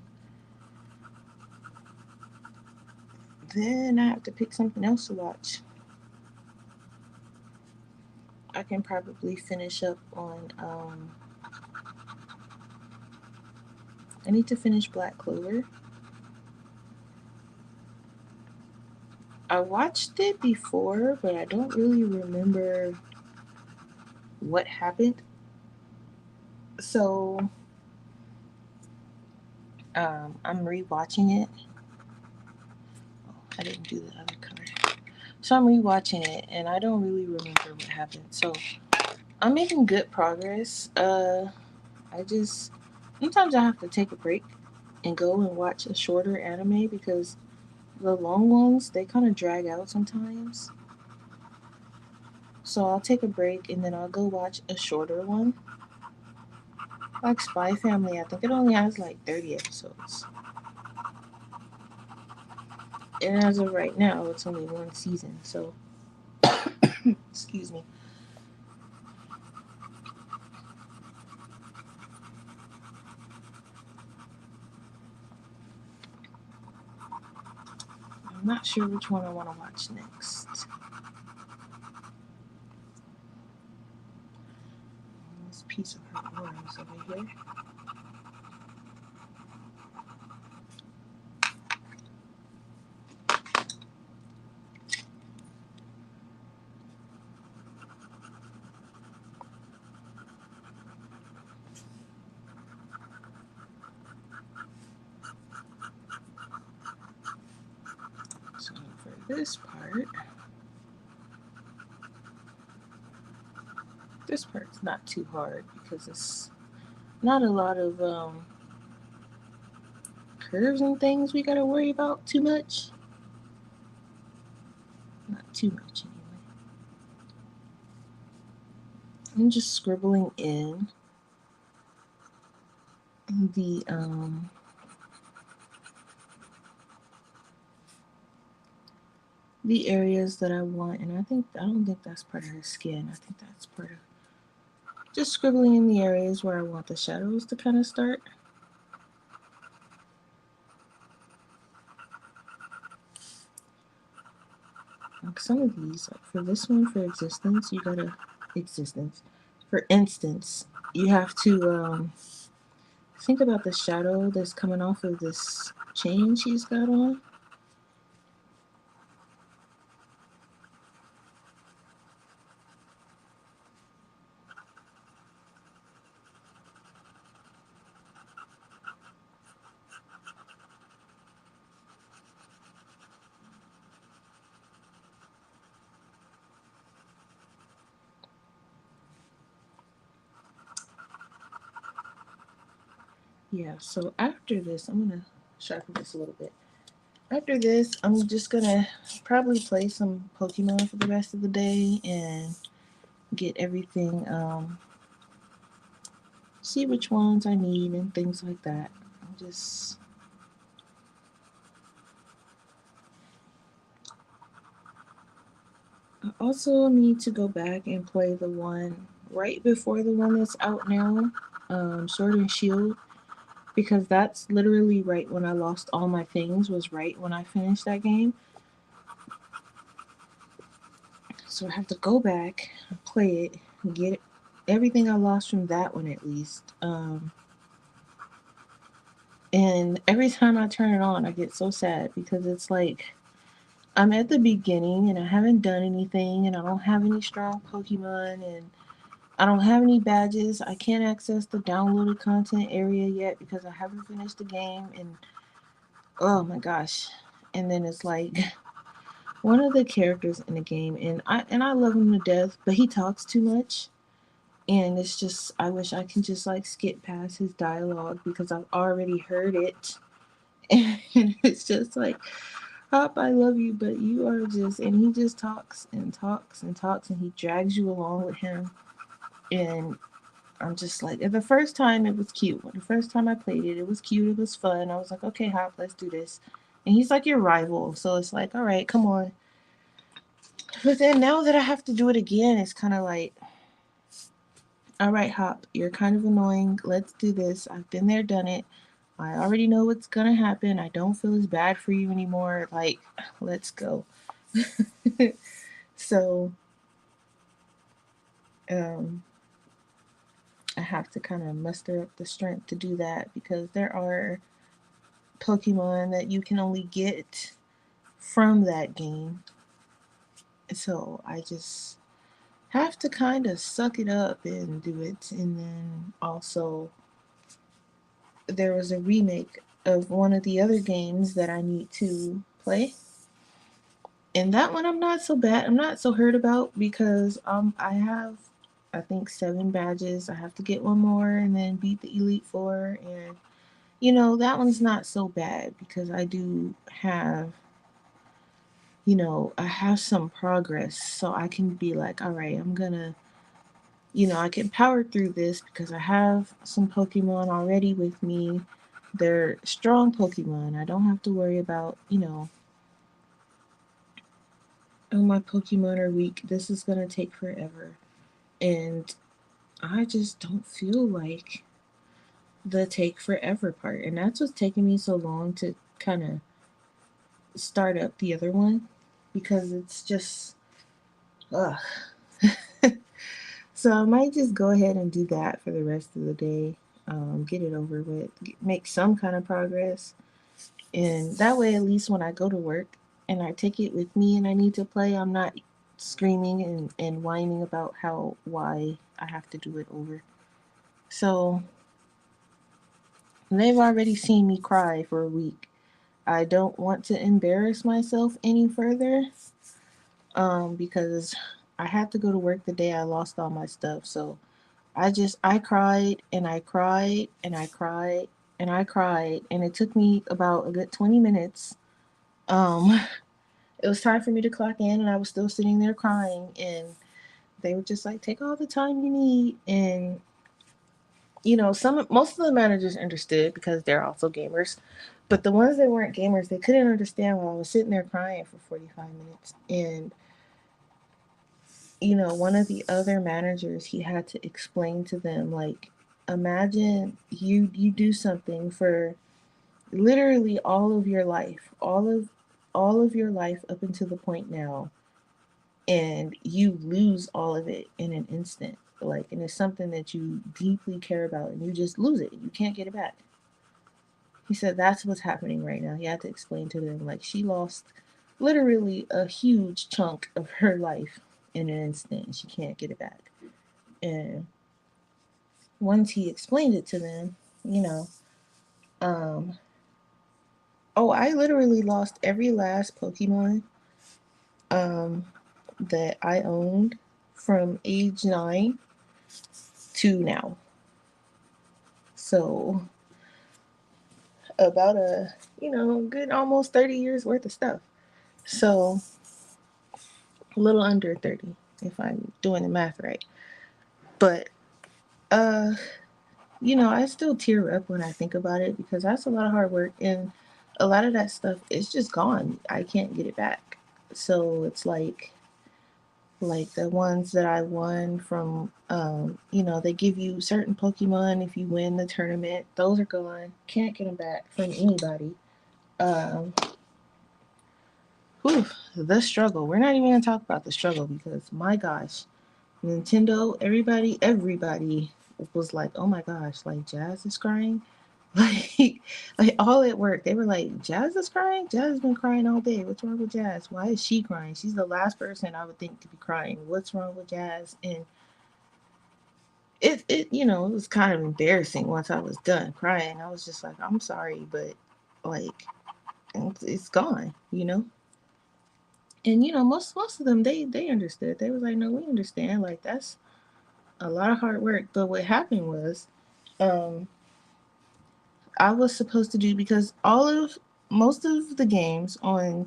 Then I have to pick something else to watch. I can probably finish up on. I need to finish Black Clover. I watched it before, but I don't really remember what happened. So I'm rewatching it. Oh, I didn't do the other color. So I'm rewatching it, and I don't really remember what happened. So I'm making good progress. I just sometimes I have to take a break and go and watch a shorter anime because the long ones they kind of drag out sometimes. So I'll take a break and then I'll go watch a shorter one. Like Spy Family, I think it only has like 30 episodes. And as of right now, it's only one season, so excuse me. I'm not sure which one I want to watch next. This piece of her arms over here. So for this part's not too hard because it's not a lot of curves and things we gotta worry about too much. Not too much anyway. I'm just scribbling in the areas that I want, and I don't think that's part of her skin. I think that's part of just scribbling in the areas where I want the shadows to kind of start. Like some of these, like for this one, for existence. For instance, you have to think about the shadow that's coming off of this chain she's got on. Yeah, so after this, I'm gonna sharpen this a little bit. After this, I'm just gonna probably play some Pokemon for the rest of the day and get everything, see which ones I need and things like that. I'm just I also need to go back and play the one right before the one that's out now, Sword and Shield, because that's literally right when I lost all my things, was right when I finished that game. So I have to go back, play it, get everything I lost from that one at least. And every time I turn it on, I get so sad because it's like I'm at the beginning and I haven't done anything and I don't have any strong Pokemon and I don't have any badges. I can't access the downloaded content area yet because I haven't finished the game and oh my gosh. And then it's like one of the characters in the game and I love him to death, but he talks too much. And it's just I wish I can just like skip past his dialogue because I've already heard it. And it's just like, Hop, I love you, but you are just and he just talks and talks and talks and he drags you along with him. And I'm just like, the first time it was cute. The first time I played it, it was cute. It was fun. I was like, okay, Hop, let's do this. And he's like your rival. So it's like, all right, come on. But then now that I have to do it again, it's kind of like, all right, Hop, you're kind of annoying. Let's do this. I've been there, done it. I already know what's going to happen. I don't feel as bad for you anymore. Like, let's go. So, um, I have to kind of muster up the strength to do that because there are Pokemon that you can only get from that game. So I just have to kind of suck it up and do it. And then also, there was a remake of one of the other games that I need to play. And that one I'm not so bad. I'm not so hurt about because I have I think 7 badges. I have to get one more and then beat the Elite Four and that one's not so bad because I do have I have some progress so I can be like, all right, I'm gonna, I can power through this because I have some Pokemon already with me. They're strong Pokemon. I don't have to worry about, oh, my Pokemon are weak. This is gonna take forever. And I just don't feel like the take forever part. And that's what's taking me so long to kind of start up the other one because it's just, ugh. So I might just go ahead and do that for the rest of the day. Get it over with, make some kind of progress. And that way, at least when I go to work and I take it with me and I need to play, I'm not screaming and whining about why I have to do it over. So they've already seen me cry for a week. I don't want to embarrass myself any further because I had to go to work the day I lost all my stuff. So I cried and I cried and I cried and I cried and it took me about a good 20 minutes. Um it was time for me to clock in and I was still sitting there crying and they were just like, take all the time you need. And some most of the managers understood because they're also gamers, but the ones that weren't gamers, they couldn't understand why I was sitting there crying for 45 minutes. And one of the other managers, he had to explain to them, like, imagine you do something for literally all of your life, all of your life up until the point now, and you lose all of it in an instant. Like, and it's something that you deeply care about and you just lose it. You can't get it back. He said that's what's happening right now. He had to explain to them, like, she lost literally a huge chunk of her life in an instant and she can't get it back. And once he explained it to them, you know, um, oh, I literally lost every last Pokemon um, that I owned from age 9 to now. So about good almost 30 years worth of stuff. So a little under 30 if I'm doing the math right. But uh I still tear up when I think about it because that's a lot of hard work and a lot of that stuff is just gone. I can't get it back. So it's like the ones that I won from they give you certain Pokemon if you win the tournament. Those are gone. Can't get them back from anybody. Um whew, the struggle. We're not even gonna talk about the struggle because my gosh, Nintendo, everybody was like, oh my gosh, like Jazz is crying. Like, like all at work, they were like, Jazz is crying? Jazz has been crying all day. What's wrong with Jazz? Why is she crying? She's the last person I would think to be crying. What's wrong with Jazz? And it was kind of embarrassing once I was done crying. I was just like, I'm sorry, but like, it's gone. And most of them they understood. They was like, no, we understand. Like that's a lot of hard work. But what happened was, um, I was supposed to do because most of the games on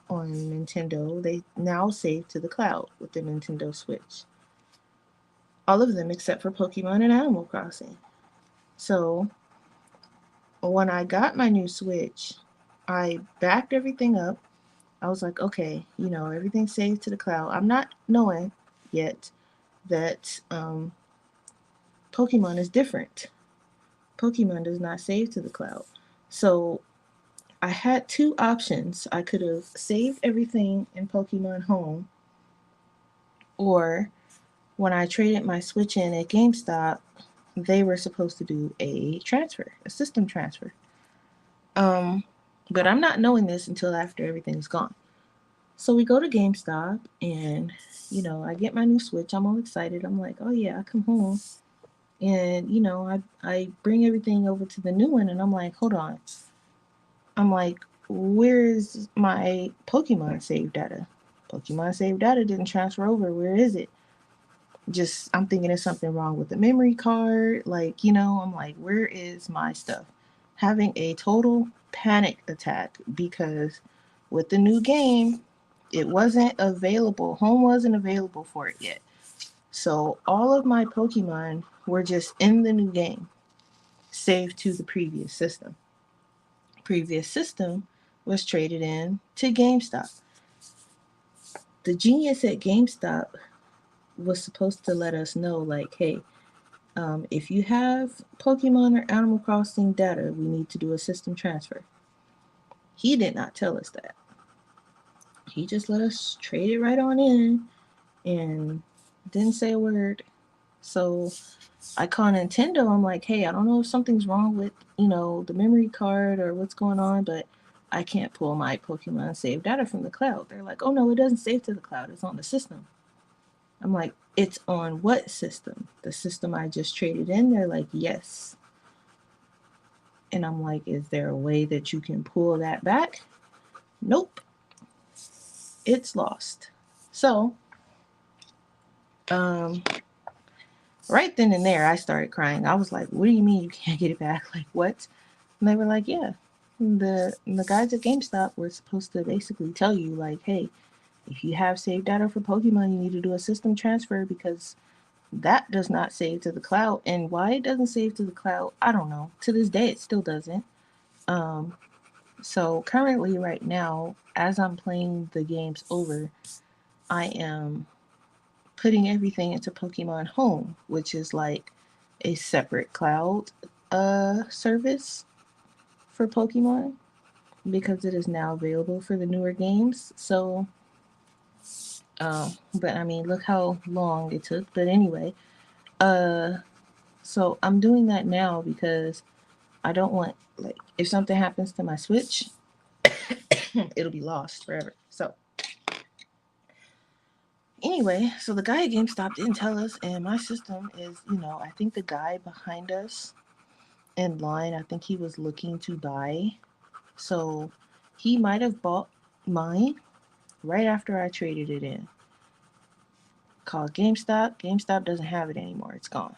Nintendo they now save to the cloud with the Nintendo Switch. All of them except for Pokemon and Animal Crossing. So when I got my new Switch, I backed everything up. I was like, okay, everything's saved to the cloud. I'm not knowing yet that Pokemon is different. Pokemon does not save to the cloud. So I had two options. I could have saved everything in Pokemon Home, or when I traded my Switch in at GameStop, they were supposed to do a transfer, a system transfer. Um, but I'm not knowing this until after everything's gone. So we go to GameStop and I get my new Switch. I'm all excited. I'm like, oh yeah, I come home and I bring everything over to the new one and I'm like, hold on. I'm like, where's my Pokemon save data? Pokemon save data didn't transfer over. Where is it? Just I'm thinking there's something wrong with the memory card. Like, I'm like, where is my stuff? Having a total panic attack because with the new game, It wasn't available. Home wasn't available for it yet. So all of my Pokemon were just in the new game, saved to the previous system. Previous system was traded in to GameStop. The genius at GameStop was supposed to let us know, like, hey, if you have Pokemon or Animal Crossing data, we need to do a system transfer. He did not tell us that. He just let us trade it right on in and didn't say a word. So I call Nintendo. I'm like, hey, I don't know if something's wrong with, the memory card or what's going on, but I can't pull my Pokemon save data from the cloud. They're like, oh no, it doesn't save to the cloud. It's on the system. I'm like, it's on what system? The system I just traded in? They're like, yes. And I'm like, is there a way that you can pull that back? Nope. It's lost. So, um, right then and there, I started crying. I was like, what do you mean you can't get it back? Like, what? And they were like, yeah. The guys at GameStop were supposed to basically tell you, like, hey, if you have saved data for Pokemon, you need to do a system transfer because that does not save to the cloud. And why it doesn't save to the cloud, I don't know. To this day, it still doesn't. Um, so currently, right now, as I'm playing the games over, I am putting everything into Pokemon Home, which is like a separate cloud service for Pokemon because it is now available for the newer games. So, but I mean, look how long it took. But anyway, uh, so I'm doing that now because I don't want, like, if something happens to my Switch, it'll be lost forever. So anyway, so the guy at GameStop didn't tell us, and my system is, I think the guy behind us in line, I think he was looking to buy. So he might have bought mine right after I traded it in. Called GameStop. GameStop doesn't have it anymore. It's gone.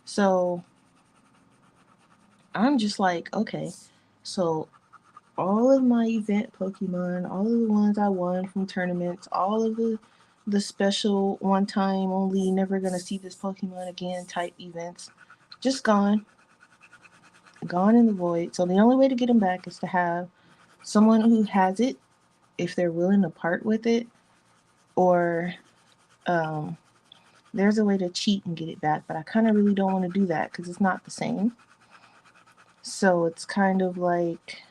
So I'm just like, okay. So all of my event Pokemon, all of the ones I won from tournaments, all of the special one time only never gonna see this Pokemon again type events, just gone. Gone in the void. So the only way to get them back is to have someone who has it, if they're willing to part with it, or um, there's a way to cheat and get it back, but I kind of really don't want to do that because it's not the same. So it's kind of like,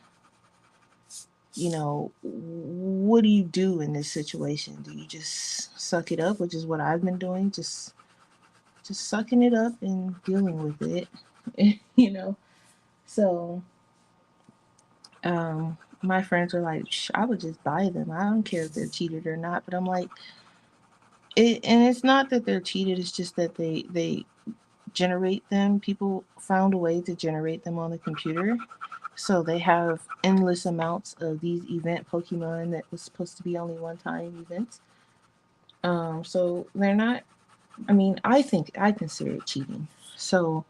what do you do in this situation? Do you just suck it up, which is what I've been doing, just sucking it up and dealing with it, you know? So, my friends are like, I would just buy them. I don't care if they're cheated or not. But I'm like, and it's not that they're cheated. It's just that they generate them. People found a way to generate them on the computer. So they have endless amounts of these event Pokemon that was supposed to be only one time events. So they're not. I mean, I consider it cheating. So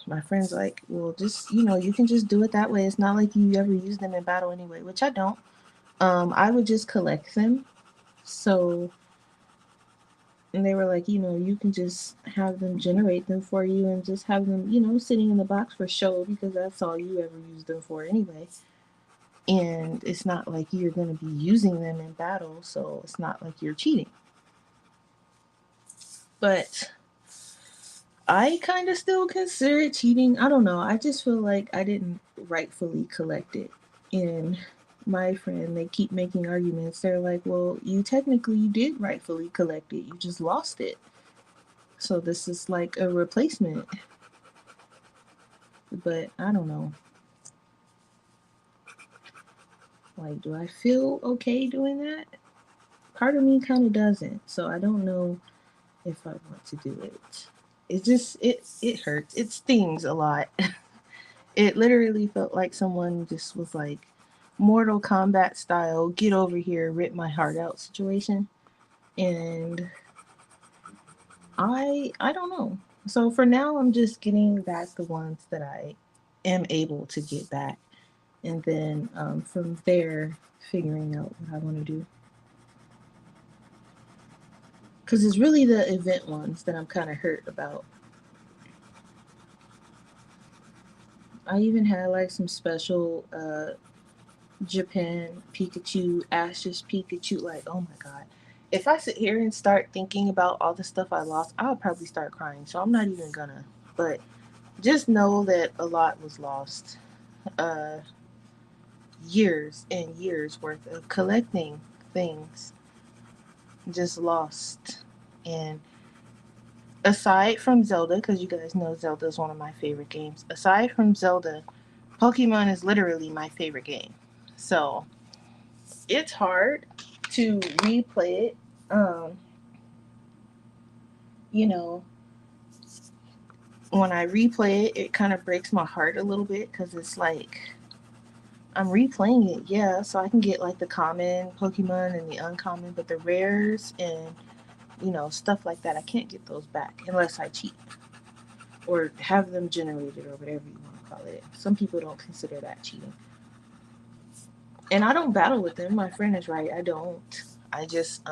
my friend's like, well, just you can just do it that way. It's not like you ever use them in battle anyway, which I don't. I would just collect them. So, and they were like, you can just have them generate them for you and just have them, sitting in the box for show because that's all you ever use them for anyway. And it's not like you're going to be using them in battle, so it's not like you're cheating. But I kind of still consider it cheating. I don't know. I just feel like I didn't rightfully collect it. And my friend, they keep making arguments. They're like, well, you did rightfully collect it. You just lost it. So this is like a replacement. But I don't know. Like, do I feel okay doing that? Part of me kind of doesn't. So I don't know if I want to do it. It hurts. It stings a lot. It literally felt like someone just was like Mortal Kombat style, get over here, rip my heart out situation. And I don't know. So for now I'm just getting back the ones that I am able to get back. and then from there, figuring out what I want to do. Because it's really the event ones that I'm kind of hurt about. I even had like some special Japan Pikachu, Ash's Pikachu. Like, oh my god. If I sit here and start thinking about all the stuff I lost, I'll probably start crying. So I'm not even gonna. But just know that a lot was lost. Uh, Years and years worth of collecting things just lost. And aside from Zelda, because you guys know Zelda is one of my favorite games, aside from Zelda, Pokemon is literally my favorite game. So it's hard to replay it. Um, you know, when I replay it, it kind of breaks my heart a little bit because it's like I'm replaying it, yeah, so I can get like the common Pokemon and the uncommon, but the rares and stuff like that, I can't get those back unless I cheat or have them generated or whatever you want to call it. Some people don't consider that cheating. And I don't battle with them. My friend is right. I don't. I just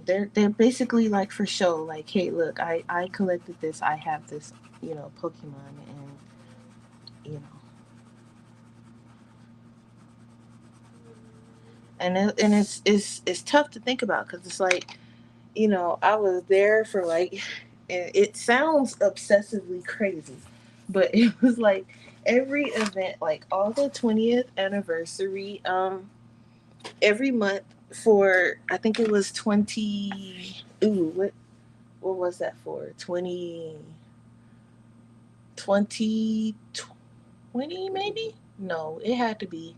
they're basically like for show, like, hey, look, I collected this, I have this, Pokemon, and you know and it's tough to think about because it's like, I was there for like, and it sounds obsessively crazy, but it was like every event, like all the 20th anniversary, every month for, I think it was 20, ooh, what was that for? 2020 maybe? No, it had to be,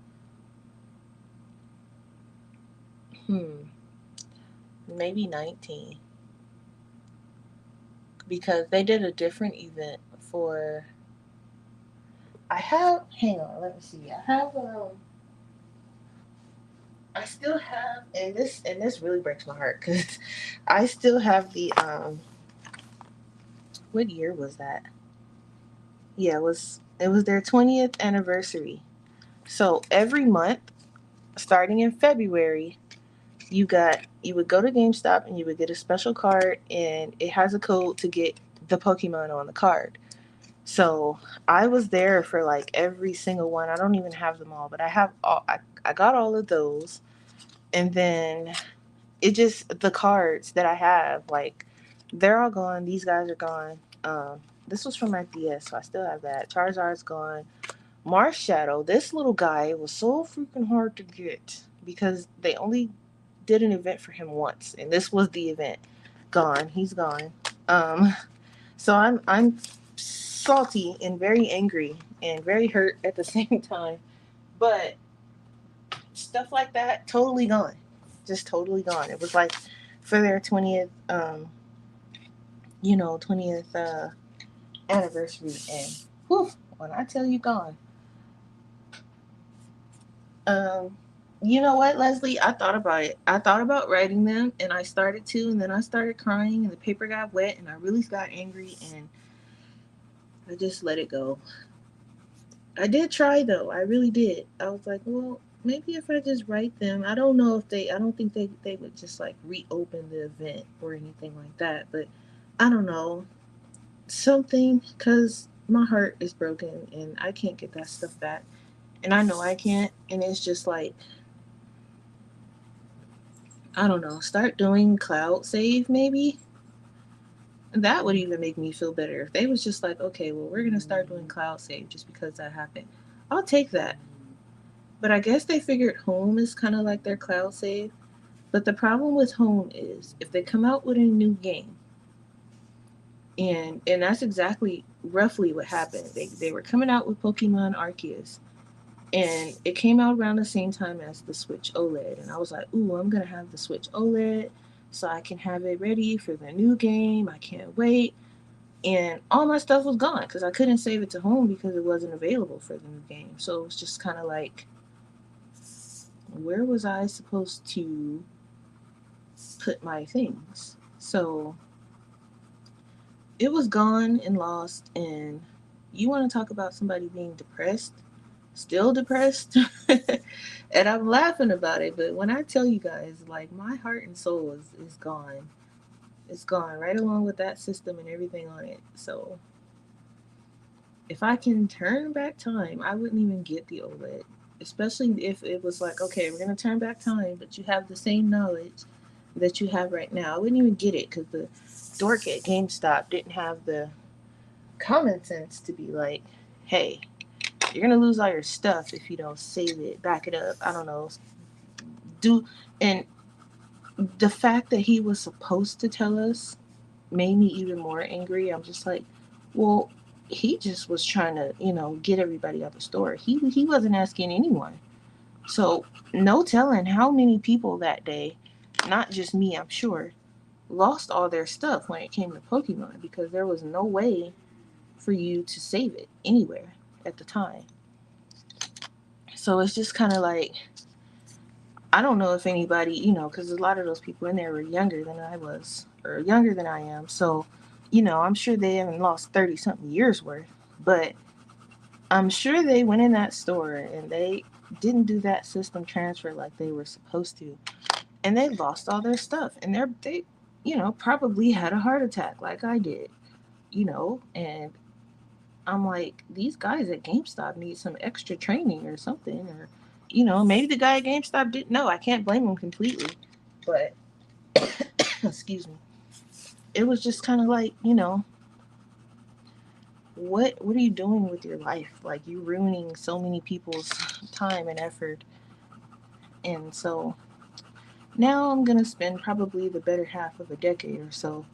hmm, maybe 19, because they did a different event for, I have, hang on, let me see. I still have, and this really breaks my heart because I still have the what year was that? Yeah, it was their 20th anniversary. So every month, starting in February, you would go to GameStop and you would get a special card, and it has a code to get the Pokemon on the card. So I was there for like every single one. I don't even have them all, but I have all. I got all of those, and then it just, the cards that I have, like, they're all gone. These guys are gone. This was from my DS, so I still have that. Charizard's gone. Mars Shadow, this little guy was so freaking hard to get because they only did an event for him once, and this was the event. Gone. He's gone. Um, so I'm salty and very angry and very hurt at the same time. But stuff like that, totally gone. Just totally gone. It was like for their 20th 20th anniversary, and whew, when I tell you gone. Um you know what, Leslie? I thought about it. I thought about writing them, and I started to, and then I started crying, and the paper got wet, and I really got angry, and I just let it go. I did try though. I really did. I was like, well, maybe if I just write them, I don't know if I don't think they would just like reopen the event or anything like that. But I don't know. Something, because my heart is broken and I can't get that stuff back. And I know I can't. And it's just like, I don't know. Start doing cloud save maybe. That would even make me feel better. If they was just like, okay, well, we're going to start doing cloud save just because that happened. I'll take that. But I guess they figured home is kind of like their cloud save. But the problem with home is if they come out with a new game, and that's exactly roughly what happened. They were coming out with Pokemon Arceus, and it came out around the same time as the Switch OLED, and I was like, ooh, I'm gonna have the Switch OLED so I can have it ready for the new game. I can't wait. And all my stuff was gone because I couldn't save it to home because it wasn't available for the new game. So it was just kind of like, where was I supposed to put my things? So it was gone and lost, and You want to talk about somebody being depressed? Still depressed? And I'm laughing about it, but when I tell you guys, like, my heart and soul is gone. It's gone right along with that system and everything on it. So if I can turn back time, I wouldn't even get the OLED. Especially if it was like, okay, we're gonna turn back time, but you have the same knowledge that you have right now. I wouldn't even get it because the dork at GameStop didn't have the common sense to be like, hey, you're gonna lose all your stuff if you don't save it, back it up. I don't know, do and the fact that he was supposed to tell us made me even more angry. I'm just like, well, he just was trying to, get everybody out the store. He wasn't asking anyone. So no telling how many people that day, not just me, I'm sure, lost all their stuff when it came to Pokemon because there was no way for you to save it anywhere at the time. So it's just kind of like, I don't know if anybody, because a lot of those people in there were younger than I was, or younger than I am. So, I'm sure they haven't lost 30 something years worth, but I'm sure they went in that store and they didn't do that system transfer like they were supposed to. And they lost all their stuff. And probably had a heart attack like I did, and I'm like, these guys at GameStop need some extra training or something, or maybe the guy at GameStop didn't know. I can't blame him completely, but excuse me, it was just kind of like, what are you doing with your life? Like, you're ruining so many people's time and effort, and so now I'm gonna spend probably the better half of a decade or so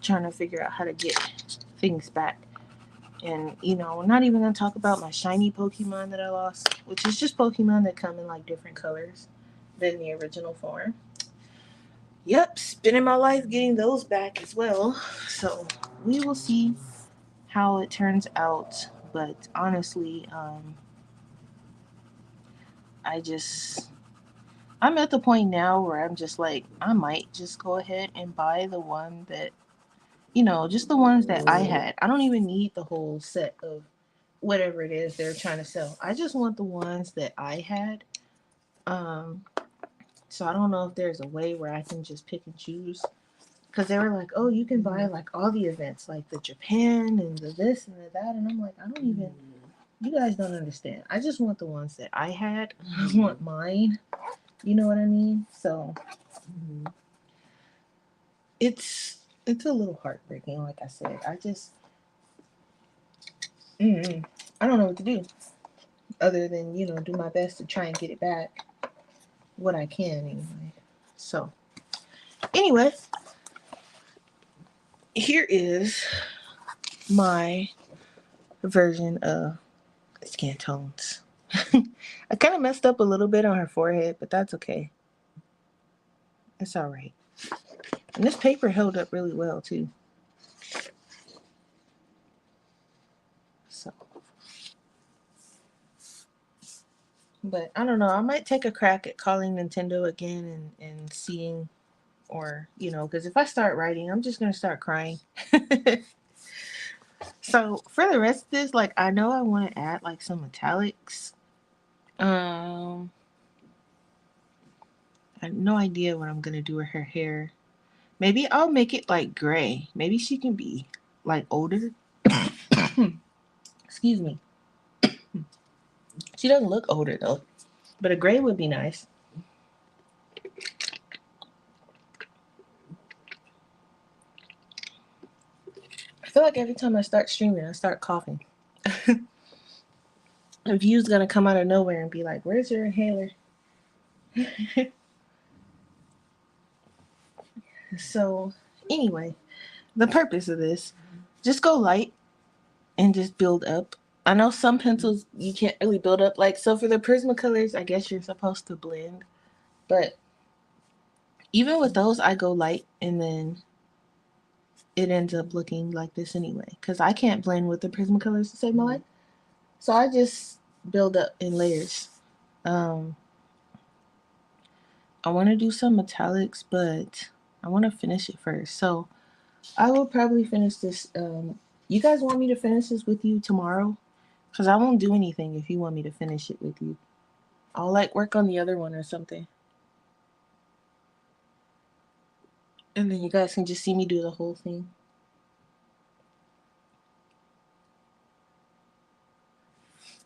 trying to figure out how to get things back. And, we're not even going to talk about my shiny Pokemon that I lost, which is just Pokemon that come in like different colors than the original form. Yep, spending my life getting those back as well. So we will see how it turns out. But honestly, I just, I'm at the point now where I'm just like, I might just go ahead and buy the one that, just the ones that I had. I don't even need the whole set of whatever it is they're trying to sell. I just want the ones that I had. Um, so I don't know if there's a way where I can just pick and choose. Because they were like, oh, you can buy like all the events, like the Japan and the this and the that. And I'm like, I don't even, you guys don't understand. I just want the ones that I had. I want mine. You know what I mean? So it's a little heartbreaking, like I said. I don't know what to do other than, do my best to try and get it back what I can anyway. So, anyway, here is my version of skin tones. I kind of messed up a little bit on her forehead, but that's okay. It's all right. And this paper held up really well too. So, but I don't know. I might take a crack at calling Nintendo again and seeing, or because if I start writing, I'm just gonna start crying. So for the rest of this, like, I know I want to add like some metallics. Um, I have no idea what I'm gonna do with her hair. Maybe I'll make it like gray. Maybe she can be like older. Excuse me. She doesn't look older though, but a gray would be nice. I feel like every time I start streaming, I start coughing. A view's gonna come out of nowhere and be like, "Where's your inhaler?" So, anyway, the purpose of this, just go light and just build up. I know some pencils you can't really build up. Like, so for the Prismacolors, I guess you're supposed to blend. But even with those, I go light and then it ends up looking like this anyway. Because I can't blend with the Prismacolors to save my life. So I just build up in layers. Um, I want to do some metallics, but I want to finish it first. So I will probably finish this You guys want me to finish this with you tomorrow? Because I won't do anything if you want me to finish it with you. I'll like work on the other one or something. And then you guys can just see me do the whole thing.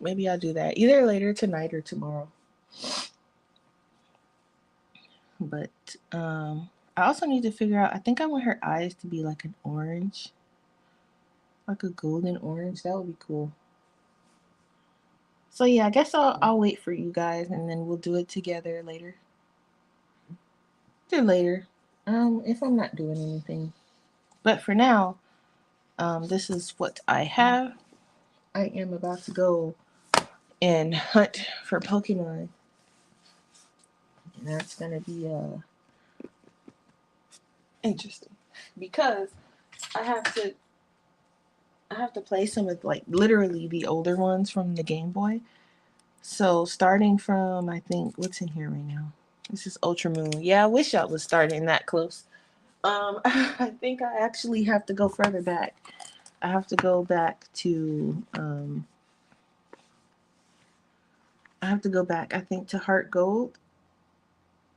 Maybe I'll do that either later tonight or tomorrow. But I also need to figure out, I think I want her eyes to be like an orange. Like a golden orange. That would be cool. So yeah, I guess I'll wait for you guys and then we'll do it together later. Do later. If I'm not doing anything. But for now, this is what I have. I am about to go and hunt for Pokemon. And that's gonna be interesting. Because I have to play some of like literally the older ones from the Game Boy. So starting from, I think, what's in here right now? This is Ultra Moon. Yeah, I wish I was starting that close. I think I actually have to go further back. I have to go back to I think, to Heart Gold,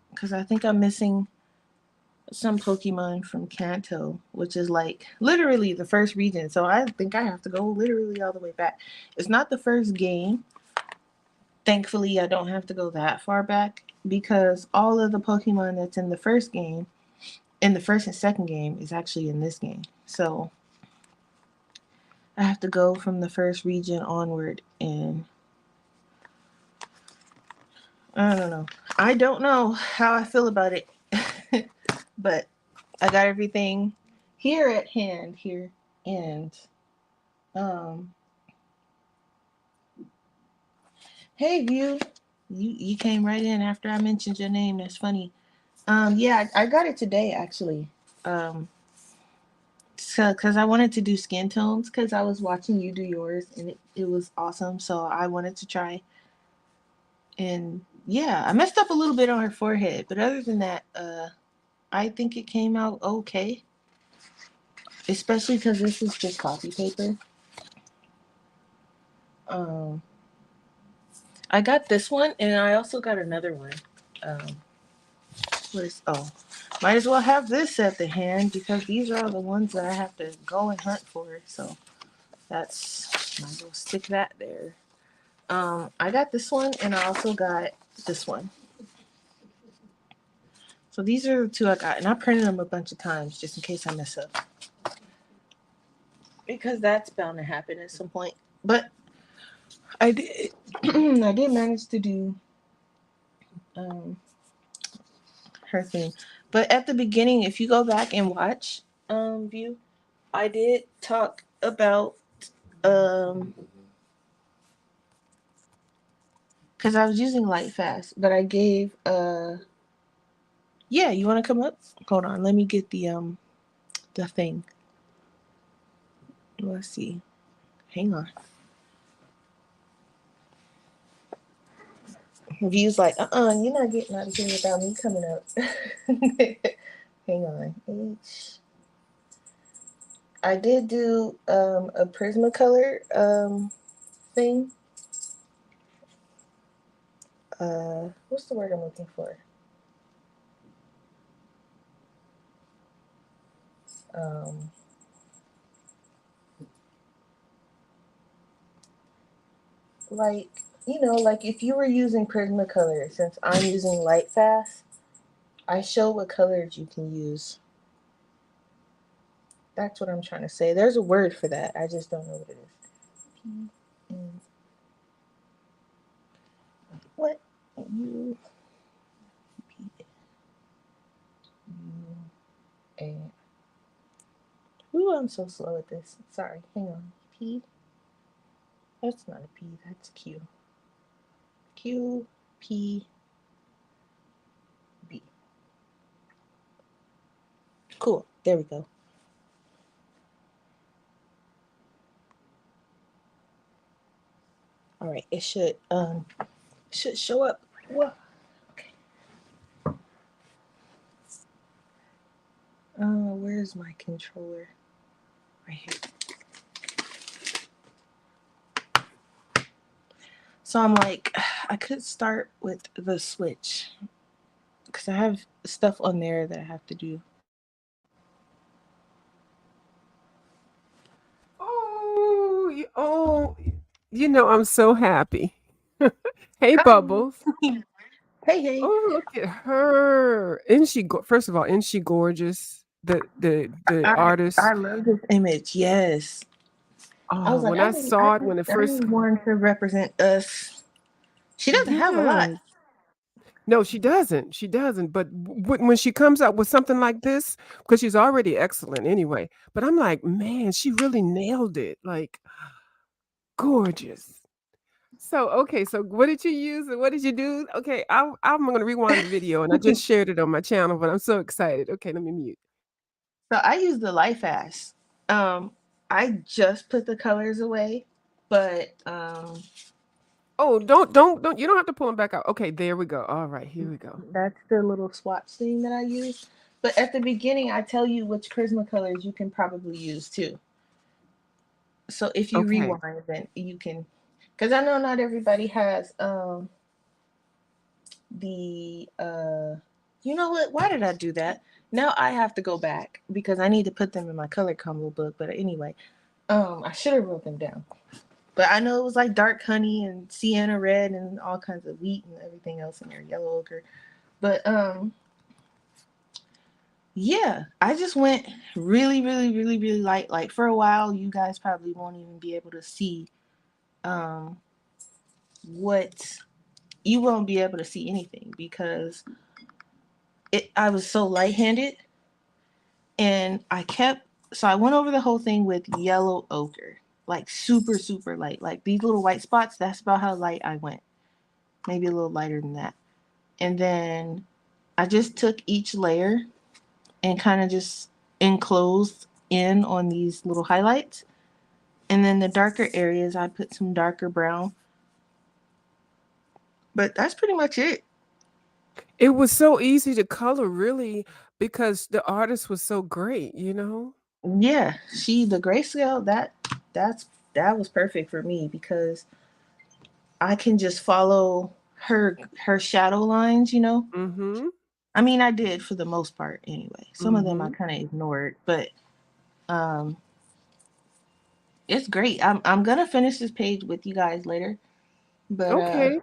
because I think I'm missing some Pokemon from Kanto, which is like literally the first region. So I think I have to go literally all the way back. It's not the first game. Thankfully, I don't have to go that far back because all of the Pokemon that's in the first game, in the first and second game, is actually in this game. So I have to go from the first region onward, and I don't know. I don't know how I feel about it, but I got everything here at hand here, and um, hey, View, you came right in after I mentioned your name. That's funny. Yeah, I got it today actually. So because I wanted to do skin tones because I was watching you do yours and it was awesome. So I wanted to try. And yeah, I messed up a little bit on her forehead, but other than that, I think it came out okay. Especially because this is just copy paper. Um, I got this one, and I also got another one. Um, might as well have this at the hand because these are all the ones that I have to go and hunt for. So that's might as well stick that there. I got this one, and I also got this one. So these are the two I got, and I printed them a bunch of times just in case I mess up. Because that's bound to happen at some point. But I did, I did manage to do um, her thing. But at the beginning, if you go back and watch View, I did talk about because I was using light fast, but I gave yeah, you want to come up? Hold on, let me get the thing. Let's see. Hang on. View's like, you're not getting out of here without me coming up. Hang on. I did do a Prismacolor thing. What's the word I'm looking for? Um, like, like if you were using Prismacolor, since I'm using Light Fast, I show what colors you can use. That's what I'm trying to say. There's a word for that. I just don't know what it is. What? U P U A. Ooh, I'm so slow at this. Sorry. Hang on. P. That's not a P. That's Q. Q P B. Cool. There we go. All right. It should show up. Whoa. Okay. Where's my controller? Right here. So I'm like, I could start with the switch because I have stuff on there that I have to do. Oh, you know, I'm so happy. Hey, Hi. Bubbles. Hey, hey. Oh, look at her. Isn't she first of all, isn't she gorgeous? The I artist. love this image. Yes. I was Oh, like, when I saw it when it I first need one to represent us. She doesn't have a lot. yes. No, she doesn't. She doesn't. But when she comes up with something like this, because she's already excellent anyway. But I'm like, man, she really nailed it. Like, gorgeous. So, okay, so what did you use and what did you do? Okay, I'm gonna rewind the video and I just shared it on my channel, but I'm so excited. Okay, let me mute. So I use the Light Fast. Um, I just put the colors away, but Oh, don't you don't have to pull them back out. Okay, there we go. All right, here we go. that's the little swatch thing that I use. But at the beginning, I tell you which Charisma colors you can probably use too. So if you Okay. rewind, then you can, because I know not everybody has the you know what? Why did I do that? Now I have to go back because I need to put them in my color combo book. But anyway, I should have wrote them down. But I know it was like dark honey and sienna red and all kinds of wheat and everything else in there, yellow ochre. But yeah, I just went really, really, really, really light. Like for a while, you guys probably won't even be able to see um what you won't be able to see anything because I was so light-handed and I kept so I went over the whole thing with yellow ochre, like super, super light. Like these little white spots, that's about how light I went. Maybe a little lighter than that. And then I just took each layer and kind of just enclosed in on these little highlights. And then the darker areas, I put some darker brown. But that's pretty much it. It was so easy to color really because the artist was so great, you know? Yeah, the grayscale that's that was perfect for me because I can just follow her shadow lines. Mhm. I mean, I did for the most part anyway. Some of them I Mhm. kind of ignored, but um, it's great. I'm gonna finish this page with you guys later, but Okay.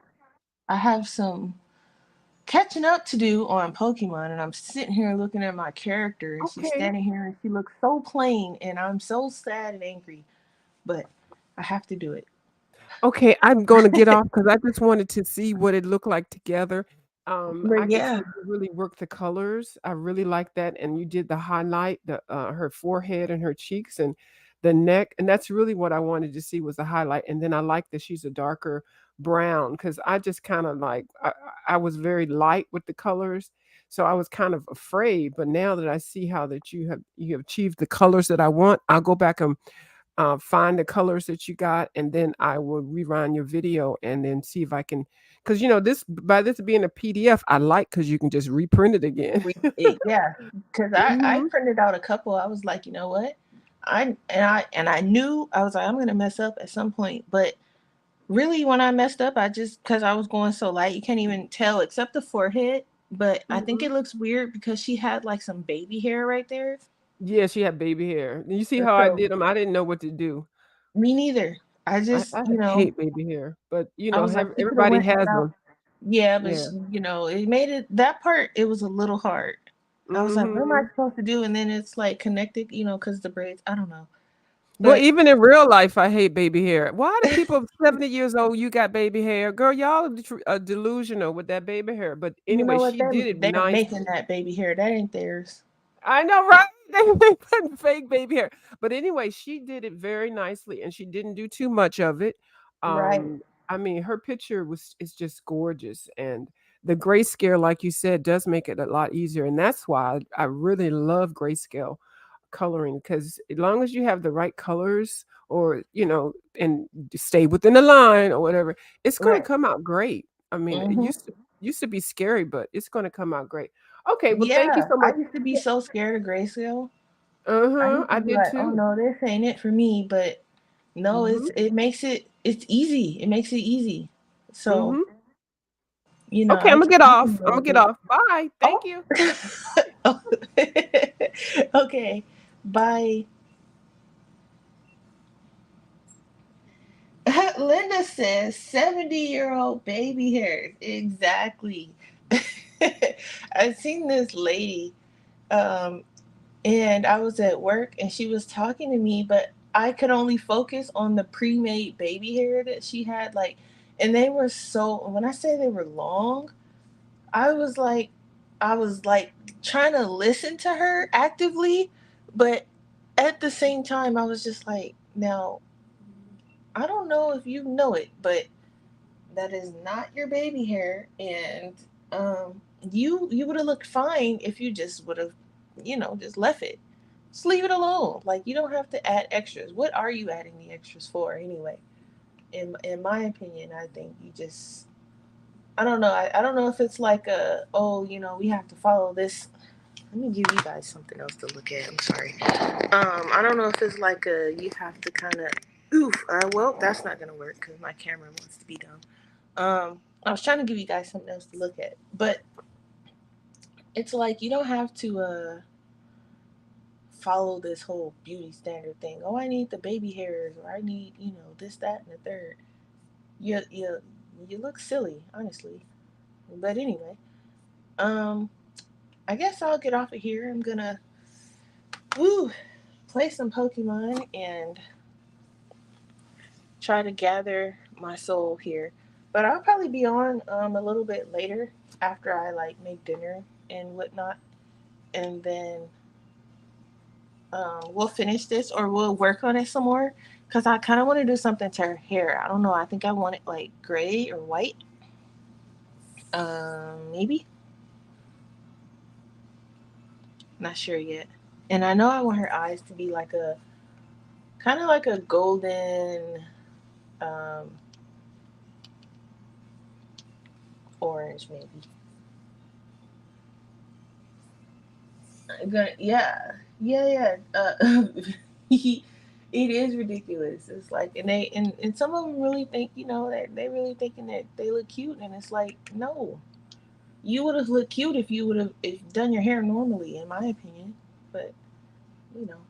I have some catching up to do on Pokemon, and I'm sitting here looking at my character, and she's Okay. standing here, and she looks so plain, and I'm so sad and angry, but I have to do it. Okay, I'm gonna get off because I just wanted to see what it looked like together. I But could yeah, tell you really worked the colors. I really like that, and you did the highlight, her forehead and her cheeks and the neck, and that's really what I wanted to see was the highlight. And then I like that she's a darker brown because I just kind of like I was very light with the colors, so I was kind of afraid. But now that I see how that you have achieved the colors that I want, I'll go back and find the colors that you got, and then I will rerun your video and then see if I can, because this by this being a PDF, I like because you can just reprint it again. yeah, because I Hmm. printed out a couple. I was like, you know what, I knew I was like I'm gonna mess up at some point, but really when I messed up, I just because I was going so light, you can't even tell except the forehead. But I think Hmm. it looks weird because she had like some baby hair right there. Yeah, she had baby hair. You see how I So did them? I didn't know what to do. me neither. I just, I hate baby hair, but I was like, she could have everybody went has without. them. Yeah, but Yeah. it made it that part. It was a little hard. I was like, what am I Hmm. supposed to do? And then it's like connected, because the braids. I don't know, Well, but even in real life, I hate baby hair. Why do people 70 years old, you got baby hair? Girl, y'all are delusional with that baby hair. But you anyway, know what? she did it They're nice. making that baby hair. That ain't theirs, I know, right? They put fake baby hair. But anyway, she did it very nicely and she didn't do too much of it. right? I mean, her picture was is just gorgeous. And the grayscale, like you said, does make it a lot easier. And that's why I really love grayscale coloring because as long as you have the right colors or, and stay within the line or whatever, it's going to Right. come out great. I mean, it Hmm. used to be scary, but it's going to come out great. Okay, well, thank you Yeah, so I much. used to be so scared of grayscale. I Uh-huh, used to I be did like, oh too. no, this ain't it for me. But no, Mhm. it makes it's easy. It makes it easy. So, Mm-hmm. Okay, I can I can I'm gonna manage get it. off. Bye. Thank Oh. you. Oh. Okay. Bye. Linda says 70-year-old baby hairs. Exactly. I've seen this lady, um, and I was at work and she was talking to me, but I could only focus on the pre-made baby hair that she had, like, and they were so, when I say they were long, I was like, I was like trying to listen to her actively, but at the same time I was just like, now I don't know if you know it, but that is not your baby hair, and you would have looked fine if you just would have, just left it. Just leave it alone. Like, you don't have to add extras. What are you adding the extras for anyway? In my opinion, I think you just, I don't know. I don't know if it's like a, oh, we have to follow this. Let me give you guys something else to look at. I'm sorry. I don't know if it's like a, you have to kind of, oof. Well, that's not gonna work because my camera wants to be done. I was trying to give you guys something else to look at, but it's like you don't have to follow this whole beauty standard thing. Oh, I need the baby hairs, or I need, this, that, and the third. You look silly, honestly. But anyway, um, I guess I'll get off of here. I'm gonna, woo, play some Pokemon and try to gather my soul here. But I'll probably be on a little bit later after I like make dinner and whatnot, and then we'll finish this or we'll work on it some more. Cause I kind of want to do something to her hair. I don't know. I think I want it like gray or white. Maybe, not sure yet. And I know I want her eyes to be like a kind of like a golden um, orange, maybe. Yeah, yeah, yeah. It is ridiculous. It's like, and and some of them really think, that they really thinking that they look cute, and it's like, no, you would have looked cute if you would have if done your hair normally, in my opinion. But you know,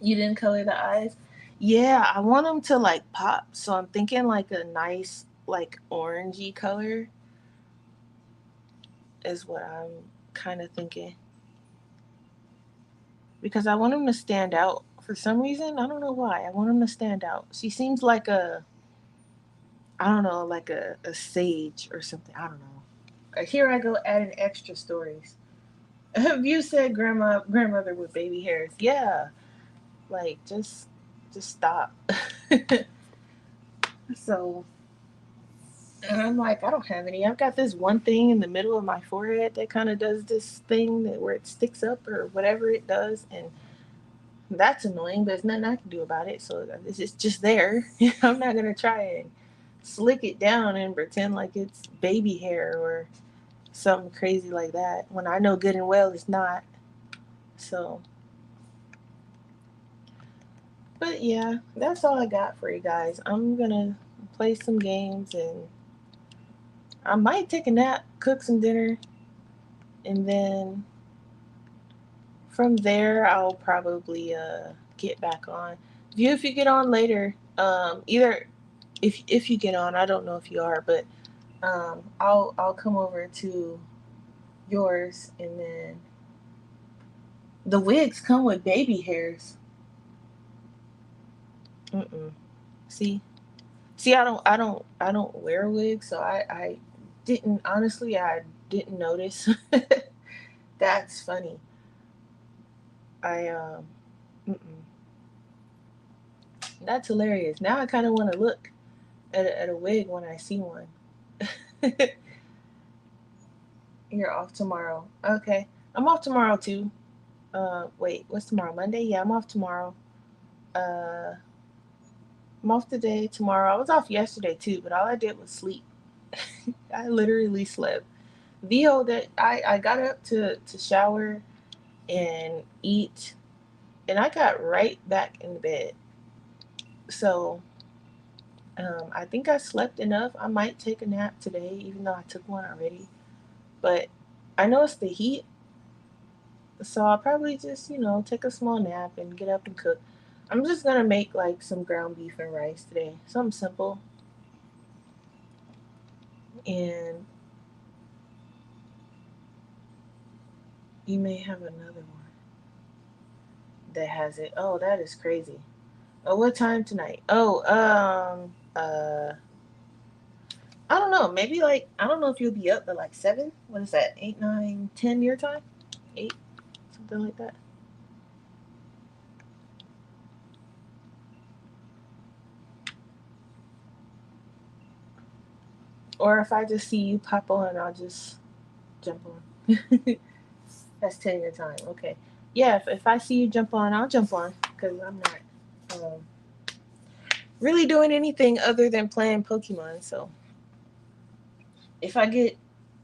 you didn't color the eyes. Yeah, I want them to like pop, so I'm thinking like a nice like orangey color is what I'm kind of thinking, because I want him to stand out for some reason. I don't know why. I want him to stand out. She seems like a, I don't know, like a sage or something. I don't know. Here I go adding extra stories. Have you said grandmother with baby hairs? Yeah, like just stop. So, and I'm like, I don't have any. I've got this one thing in the middle of my forehead that kind of does this thing that where it sticks up or whatever it does, and that's annoying, but there's nothing I can do about it. So it's just there. I'm not gonna try and slick it down and pretend like it's baby hair or something crazy like that when I know good and well it's not. So, but yeah, that's all I got for you guys. I'm gonna play some games and I might take a nap, cook some dinner, and then from there I'll probably get back on. If you get on later, either if you get on, I don't know if you are, but I'll come over to yours, and then the wigs come with baby hairs. Mm-mm. See, I don't wear wigs, so I didn't honestly I didn't notice. That's funny. I mm-mm. That's hilarious. Now I kind of want to look at a wig when I see one. You're off tomorrow. Okay, I'm off tomorrow too. Wait, what's tomorrow? Monday? Yeah, I'm off tomorrow. Uh, I'm off today, tomorrow. I was off yesterday too, but all I did was sleep. I literally slept. The whole that I got up to shower and eat, and I got right back in the bed. So I think I slept enough. I might take a nap today, even though I took one already. But I know it's the heat, so I'll probably just, take a small nap and get up and cook. I'm just gonna make like some ground beef and rice today. Something simple. And you may have another one that has it. Oh, that is crazy. Oh, what time tonight? Oh, I don't know. Maybe like I don't know if you'll be up at like 7. What is that? 8, 9, 10 your time? 8, something like that. Or if I just see you pop on, I'll just jump on. That's 10 your time. Okay. Yeah, if I see you jump on, I'll jump on because I'm not really doing anything other than playing Pokemon. So if I get,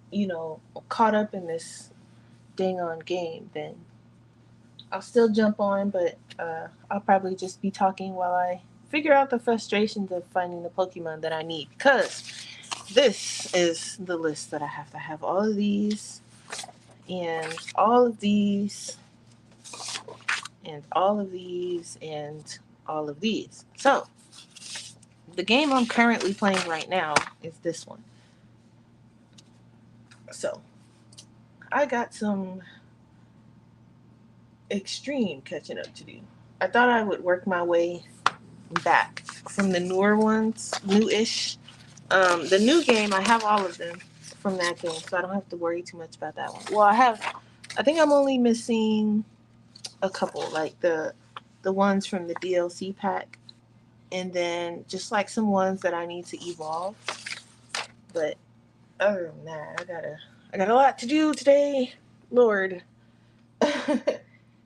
you know, caught up in this dang on game, then I'll still jump on, but I'll probably just be talking while I figure out the frustrations of finding the Pokemon that I need. Because this is the list that I have to have all of these, and all of these, and all of these, and all of these. So, the game I'm currently playing right now is this one. So, I got some extreme catching up to do. I thought I would work my way back from the newer ones, new-ish. The new game, I have all of them from that game, so I don't have to worry too much about that one. Well, I think I'm only missing a couple, like the ones from the DLC pack, and then just like some ones that I need to evolve. But other than that, I got a lot to do today. Lord, it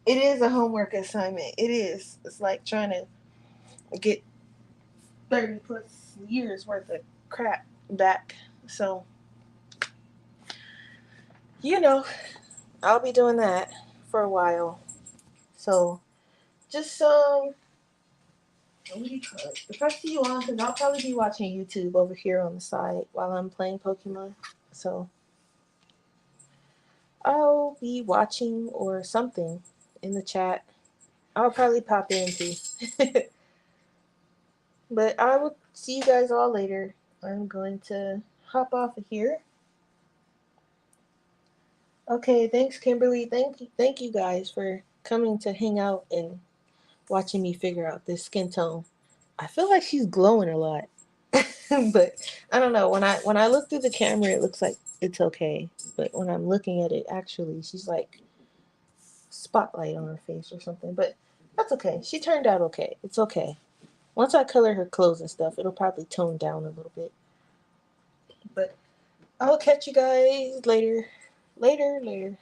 is a homework assignment. It is. It's like trying to get 30 plus years worth of crap back. So, you know, I'll be doing that for a while. So, just what do you call it? If I see you on, because I'll probably be watching YouTube over here on the side while I'm playing Pokemon. So, I'll be watching or something in the chat. I'll probably pop in too. But I will see you guys all later. I'm going to hop off of here. Okay, thanks, Kimberly. Thank you guys for coming to hang out and watching me figure out this skin tone. I feel like she's glowing a lot, but I don't know. When I look through the camera, it looks like it's okay. But when I'm looking at it, actually, she's like spotlight on her face or something. But that's okay. She turned out okay. It's okay. Once I color her clothes and stuff, it'll probably tone down a little bit. But I'll catch you guys later. Later, later.